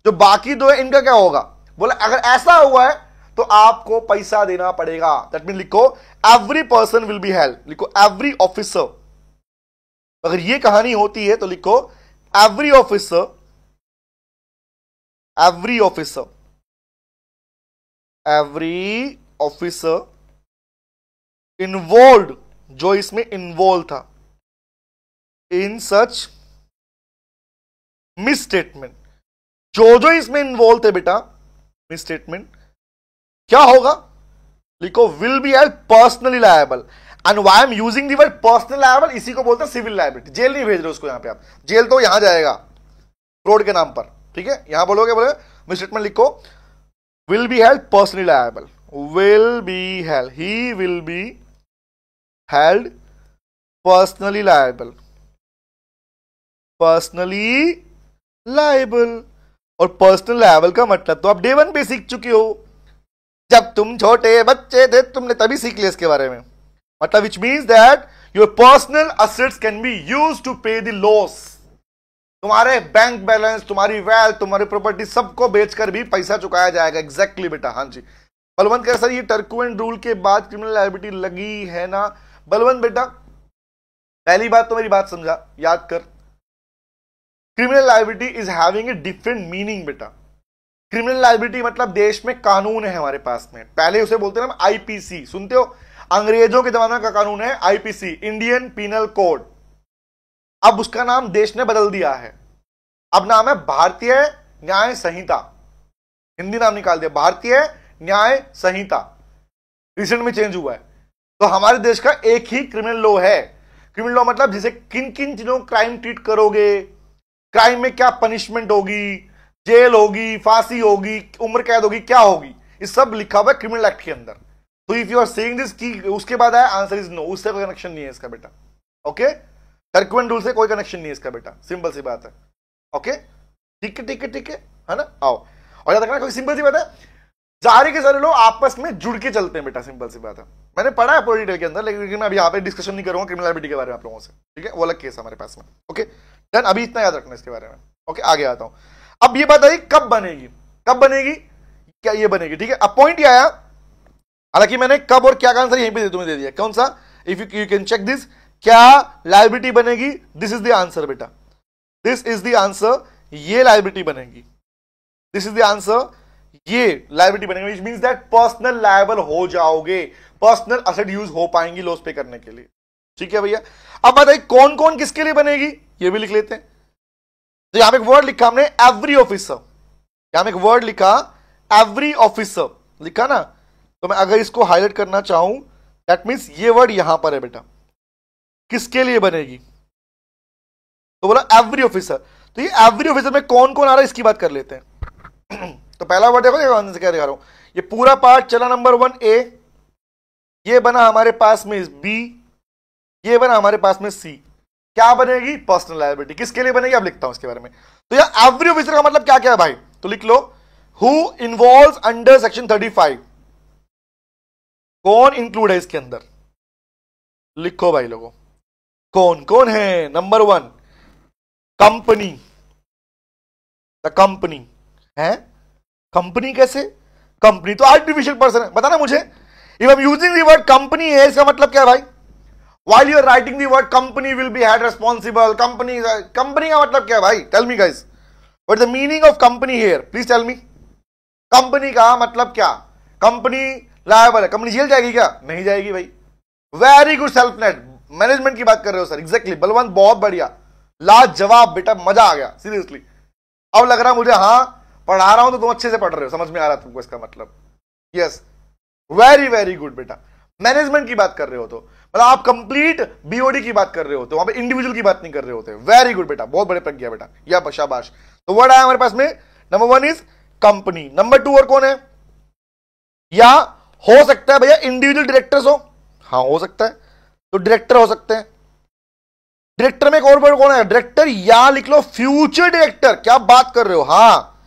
Speaker 1: जो बाकी दो है इनका क्या होगा, बोला अगर ऐसा हुआ है तो आपको पैसा देना पड़ेगा। दैट मीन लिखो every person will be held, लिखो एवरी ऑफिसर, अगर ये कहानी होती है तो लिखो every officer, every officer, every officer involve, जो इसमें इन्वॉल्व था इन सच मिस स्टेटमेंट, जो इसमें इन्वॉल्व थे बेटा मिस स्टेटमेंट, क्या होगा, लिखो will be held personally liable. And why I am using the word personal liable, इसी को बोलते हैं सिविल लायबिलिटी। जेल नहीं भेज रहे उसको यहां पे आप, जेल तो यहां जाएगा फ्रॉड के नाम पर, ठीक है। यहां बोलोगे, बोले मिस स्टेटमेंट लिखो will be held personally liable, will be held, he will be held personally liable, personally liable. और पर्सनल लायबल का मतलब तो आप डे 1 पे सीख चुके हो, जब तुम छोटे बच्चे थे तुमने तभी सीख लिया इसके बारे में। मतलब which means that your personal assets can be use to pay the loss. तुम्हारे बैंक बैलेंस, तुम्हारी वेल्थ, तुम्हारी प्रॉपर्टी सबको बेचकर भी पैसा चुकाया जाएगा। एग्जैक्टली बेटा, हाँ जी। बलवंत कह सर ये टर्कुएंट रूल के बाद क्रिमिनल लायबिलिटी लगी है ना। बलवंत बेटा पहली बात तो मेरी बात समझा, याद कर, criminal liability is having a different meaning बेटा। क्रिमिनल लायबिलिटी मतलब देश में कानून है हमारे पास में, पहले उसे बोलते हैं हम आईपीसी, सुनते हो, अंग्रेजों के जमाने का कानून है आईपीसी, इंडियन पीनल कोड। अब उसका नाम देश ने बदल दिया है, अब नाम है भारतीय न्याय संहिता, हिंदी नाम निकाल दिया भारतीय न्याय संहिता, रिसेंट में चेंज हुआ है। तो हमारे देश का एक ही क्रिमिनल लॉ है। क्रिमिनल लॉ मतलब जिसे किन किन चीजों क्राइम ट्रीट करोगे, क्राइम में क्या पनिशमेंट होगी, जेल होगी, फांसी होगी, उम्र कैद होगी, क्या होगी, ये सब लिखा हुआ है क्रिमिनल एक्ट के अंदर। तो if you are saying this की उसके बाद आया, आंसर इज नो, उससे कोई कनेक्शन नहीं है इसका बेटा। ओके, टर्कुएंट रूल से कोई कनेक्शन नहीं है इसका बेटा, सिंपल सी बात है। ओके, ठीक है ठीक है ठीक है ना। आओ, और याद रखना कोई सिंपल सी बात है, सारे के सारे लोग आपस में जुड़ के चलते हैं बेटा, सिंपल सी बात है। मैंने पढ़ा है पूरी डिटेल के अंदर, लेकिन मैं अभी यहाँ पे डिस्कशन नहीं करूंगा क्रिमिनल लायबिलिटी के बारे में आप लोगों से, ठीक है, वो अलग केस है हमारे पास में। ओके डन, अभी इतना याद रखना इसके बारे में। ओके आगे आता हूं। अब ये बात आई कब बनेगी, कब बनेगी, क्या ये बनेगी, ठीक है। अब पॉइंट ये आया, हालांकि मैंने कब और क्या का आंसर यहीं पे तुम्हें दे दिया, कौन सा, if you can check this, क्या लायबिलिटी बनेगी, दिस इज द आंसर बेटा, दिस इज द आंसर, ये लायबिलिटी बनेगी, दिस इज द आंसर, ये लायबिलिटी बनेगी, which means that personal liable हो जाओगे, पर्सनल असेट यूज हो पाएंगी लॉस पे करने के लिए, ठीक है भैया। अब बताइए कौन कौन किसके लिए बनेगी, ये भी लिख लेते हैं। तो यहां पे एक वर्ड लिखा हमने एवरी ऑफिसर, यहां पे एक वर्ड लिखा एवरी ऑफिसर लिखा ना, तो मैं अगर इसको हाईलाइट करना चाहूं दैट मींस ये वर्ड यहां पर है बेटा, किसके लिए बनेगी, तो बोला एवरी ऑफिसर। तो ये एवरी ऑफिसर में कौन कौन आ रहा है इसकी बात कर लेते हैं। तो पहला वर्ड देखो, आंसर क्या दिखा रहा हूं, ये पूरा पार्ट चला नंबर 1A, ये बना हमारे पास में B, ये बना हमारे पास में C। क्या बनेगी? Personal liability. किसके लिए बनेगी? अब लिखता हूं इसके बारे में। तो यह एवरी ऑफिसर का मतलब क्या क्या है भाई? तो लिख लो, हु इन्वॉल्व अंडर सेक्शन 35। कौन इंक्लूड है इसके अंदर? लिखो भाई लोगों, कौन कौन है? Number 1 company. द कंपनी है। कंपनी कैसे? कंपनी तो आर्टिफिशियल पर्सन है, बताना मुझे। If I am using the word company है, इसका मतलब क्या है भाई? While you are writing the word company will be held responsible, company का मतलब क्या है भाई? Tell me guys, what is the meaning of company here? Please tell me. Company का मतलब क्या? कंपनी लायबल है, कंपनी जेल जाएगी क्या? नहीं जाएगी भाई। Very good self net, management की बात कर रहे हो सर। एग्जैक्टली बलवंत, बहुत बढ़िया, लाजवाब बेटा, मजा आ गया सीरियसली। अब लग रहा मुझे, हाँ पढ़ा रहा हूं तो तुम अच्छे से पढ़ रहे हो, समझ में आ रहा तुमको इसका मतलब। यस, वेरी वेरी गुड बेटा। मैनेजमेंट की बात कर रहे हो तो मतलब आप कंप्लीट बीओडी की बात कर रहे होते हो, वहां पे इंडिविजुअल की बात नहीं कर रहे होते। वेरी गुड बेटा, बहुत बड़े प्रज्ञा बेटा, या शाबाश। तो वर्ड आया हमारे पास में, नंबर 1 इज कंपनी। नंबर 2 और कौन है? या हो सकता है भैया इंडिविजुअल डायरेक्टर्स हो, हाँ हो सकता है, तो डायरेक्टर हो सकते हैं। डायरेक्टर में एक और वर्ड कौन है? डायरेक्टर, या लिख लो फ्यूचर डायरेक्टर। क्या बात कर रहे हो? हाँ,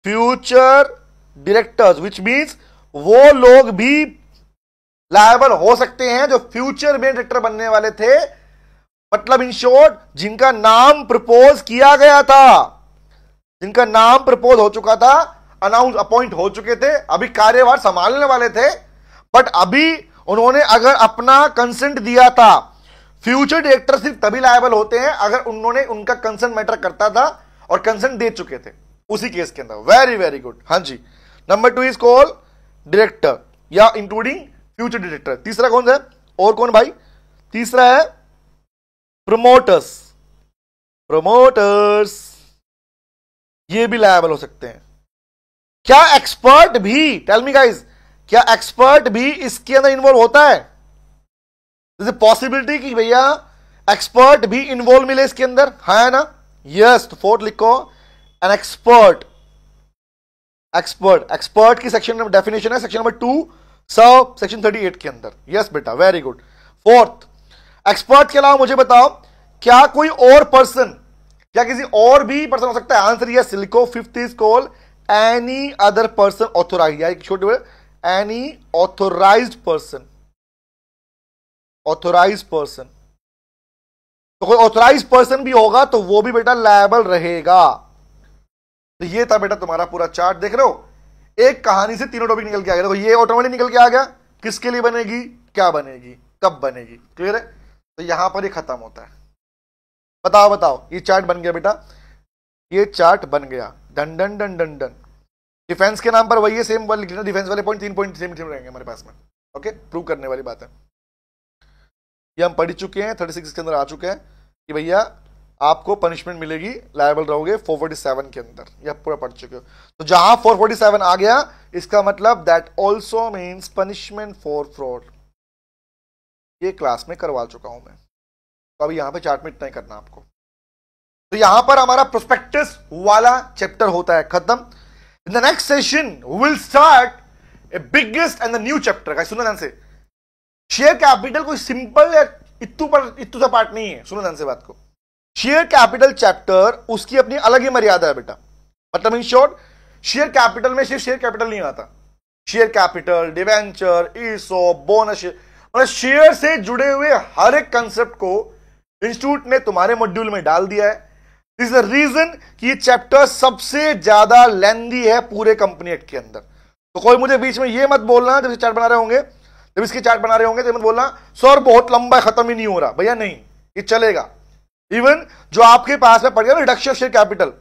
Speaker 1: फ्यूचर डायरेक्टर्स, विच मीन्स वो लोग भी लायबल हो सकते हैं जो फ्यूचर में डायरेक्टर बनने वाले थे। मतलब इन शॉर्ट, जिनका नाम प्रपोज किया गया था, जिनका नाम प्रपोज हो चुका था, अनाउंस अपॉइंट हो चुके थे, अभी कार्यभार संभालने वाले थे, बट अभी उन्होंने अगर अपना कंसेंट दिया था। फ्यूचर डायरेक्टर सिर्फ तभी लायबल होते हैं अगर उन्होंने, उनका कंसेंट मैटर करता था और कंसेंट दे चुके थे उसी केस के अंदर। वेरी वेरी गुड, हाँ जी। नंबर 2 इज कॉल्ड डायरेक्टर या इंक्लूडिंग फ्यूचर डायरेक्टर। तीसरा कौन है? और कौन भाई? तीसरा है प्रमोटर्स। प्रमोटर्स ये भी लायबल हो सकते हैं। क्या एक्सपर्ट भी, टेल मी गाइस, क्या एक्सपर्ट भी इसके अंदर इन्वॉल्व होता है? जैसे पॉसिबिलिटी कि भैया एक्सपर्ट भी इन्वॉल्व मिले इसके अंदर, है ना? यस। तो 4th लिखो, एन एक्सपर्ट। एक्सपर्ट, एक्सपर्ट की सेक्शन में डेफिनेशन है, सेक्शन नंबर 2 सब सेक्शन 38 के अंदर। यस बेटा, वेरी गुड। 4th, एक्सपर्ट के अलावा मुझे बताओ, क्या कोई और पर्सन, क्या किसी और भी पर्सन हो सकता है? आंसर यस लिखो। 5th is called any other person authorise, या छोटे word, any authorised person. Authorised person, तो कोई ऑथोराइज्ड पर्सन भी होगा तो वो भी बेटा लायबल रहेगा। तो ये था बेटा तुम्हारा पूरा चार्ट, देख रहे हो? एक कहानी से तीनों टॉपिक निकल के आ गया। देखो ये ऑटोमेटिक निकल के आ गया, किसके लिए बनेगी, क्या बनेगी, कब बनेगी, क्लियर है? तो यहां पर ही खत्म होता है। बताओ बताओ, ये चार्ट बन गया बेटा, ये चार्ट बन गया। Done done done done done. Defence के नाम पर वही है, सेम वाले लिखना, डिफेंस वाले पॉइंट 3 पॉइंट सेम रहेंगे हमारे पास में। ओके, प्रूव करने वाली बात है। ये हम पढ़ चुके हैं, 36 के अंदर आ चुके हैं कि भैया आपको पनिशमेंट मिलेगी, लायबल रहोगे 447 के अंदर, यह पूरा पढ़ चुके हो। तो जहां 447 आ गया, इसका मतलब that also means punishment for fraud. ये क्लास में करवा चुका हूं मैं, तो अभी यहां पे चार्ट में इतना ही करना आपको। तो यहां पर हमारा प्रोस्पेक्टस वाला चैप्टर होता है खत्म। In the next session will start A biggest and the new chapter. का सुनो ध्यान से, शेयर कैपिटल कोई सिंपल या इत्तू सा पार्ट नहीं है। सुनो ध्यान से बात को, शेयर कैपिटल चैप्टर उसकी अपनी अलग ही मर्यादा है बेटा। मतलब इन शॉर्ट, शेयर कैपिटल में सिर्फ शेयर कैपिटल नहीं आता, share capital, debenture, ESOP, bonus, मतलब शेयर से जुड़े हुए हर एक कंसेप्ट को इंस्टीट्यूट ने तुम्हारे मॉड्यूल में डाल दिया है। दिस इज द रीजन कि ये चैप्टर सबसे ज्यादा लेंथी है पूरे कंपनी एक्ट के अंदर। तो कोई मुझे बीच में ये मत बोलना, जब चार्ट बना रहे होंगे, जब इसके चार्ट बना रहे होंगे तो मत बोलना सर बहुत लंबा है, खत्म ही नहीं हो रहा। भैया नहीं, ये चलेगा। इवन जो आपके पास में पड़ गया ना रिडक्शन ऑफ शेयर कैपिटल,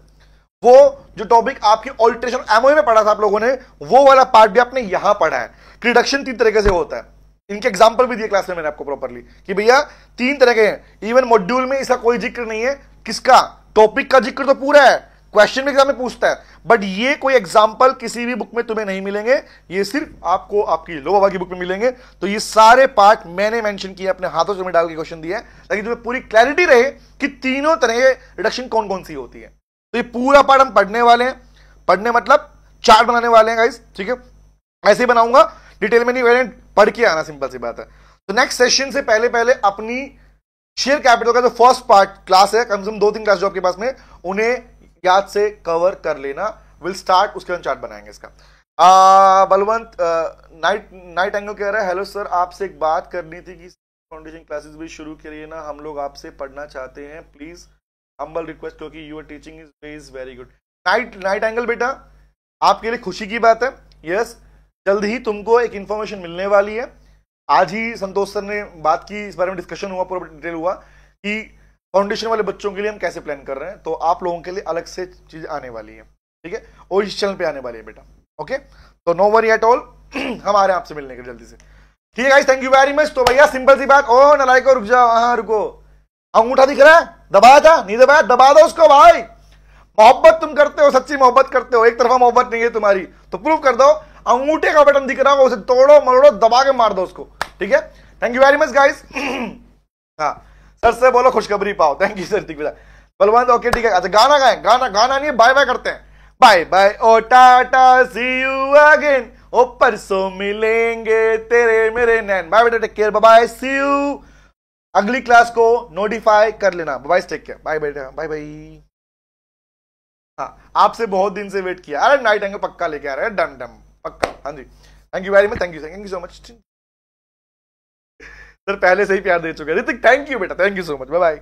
Speaker 1: वो जो टॉपिक आपकी ऑल्टरेशन एमओए में पढ़ा था आप लोगों ने, वो वाला पार्ट भी आपने यहां पढ़ा है। रिडक्शन 3 तरीके से होता है, इनके एग्जांपल भी दिए क्लास में मैंने आपको प्रॉपर्ली कि भैया 3 तरह के हैं। इवन मॉड्यूल में इसका कोई जिक्र नहीं है, किसका, टॉपिक का जिक्र तो पूरा है, क्वेश्चन भी एग्जाम में पूछता है, बट ये कोई एग्जांपल किसी भी बुक में तुम्हें नहीं मिलेंगे, ये सिर्फ आपको आपकी लो बाबा की बुक में मिलेंगे। तो ये सारे पार्ट मैंने मेंशन किए, अपने हाथों से डाल के क्वेश्चन दिया है ताकि तुम्हें पूरी क्लैरिटी रहे कि तीनों तरह के रिडक्शन कौन कौन सी होती है। तो ये पूरा पार्ट हम पढ़ने वाले हैं, पढ़ने मतलब चार्ट बनाने वाले हैं गाइस, ठीक है। ऐसे ही बनाऊंगा, डिटेल में नहीं, वेरिएंट पढ़ के आना, सिंपल सी बात है। तो नेक्स्ट सेशन से पहले पहले अपनी शेयर कैपिटल का जो फर्स्ट पार्ट क्लास है, कम से कम 2-3 क्लास जो आपके पास में, उन्हें याद से कवर कर लेना। विल स्टार्ट, उसके बाद चार्ट बनाएंगे इसका। बलवंत नाइट एंगल कह रहा है, हेलो सर, आपसे एक बात करनी थी कि फाउंडेशन क्लासेस भी शुरू करिए ना, हम लोग आपसे पढ़ना चाहते हैं, प्लीज हम्बल रिक्वेस्ट, क्योंकि your teaching is very good. Nightingale बेटा, आपके लिए खुशी की बात है, यस, जल्द ही तुमको एक इंफॉर्मेशन मिलने वाली है। आज ही संतोष सर ने बात की, इस बारे में डिस्कशन हुआ, पूरा डिटेल हुआ कि फाउंडेशन वाले बच्चों के लिए हम कैसे प्लान कर रहे हैं, तो आप लोगों के लिए अलग से चीज आने वाली है, ठीक है, और इस चैनल पे आने वाली है बेटा, ओके। तो नो वरी एट ऑल, हम आ रहे हैं आपसे मिलने के जल्दी से, ठीक है guys, thank you very much. तो भैया सिंपल सी बात, ओ नालायको रुक जाओ, हाँ रुको, अंगूठा दिख रहा है, दबाया था, नहीं दबाया, दबा दो उसको भाई। मोहब्बत तुम करते हो, सच्ची मोहब्बत करते हो, एक तरफा मोहब्बत नहीं है तुम्हारी, तो प्रूव कर दो। अंगूठे का बटन दिख रहा होगा, उसे तोड़ो मरोड़ो, दबा के मार दो उसको, ठीक है। Thank you very much guys. हाँ सर से बोलो खुशखबरी पाओ, थैंक यू सर, ठीक है बलवंत, ओके ठीक है। अच्छा गाना गाएं, गाना नहीं, बाय बाय करते हैं, बाय बाय ओ टाटा सी यू अगेन, ओ परसों मिलेंगे तेरे मेरे नैन, बाय बेटा, take care, bye bye, see you. अगली क्लास को नोटिफाई कर लेना, बाय, टेक केयर, बाय बेटा, बाय बाय। हाँ आपसे बहुत दिन से वेट किया, अरे नाइट एंगल पक्का लेके आ रहे हैं, डन डन पक्का, हाँ जी, thank you very much, thank you so much sir, पहले से ही प्यार दे चुके हैं ऋतिक, थैंक यू बेटा, thank you so much, bye bye.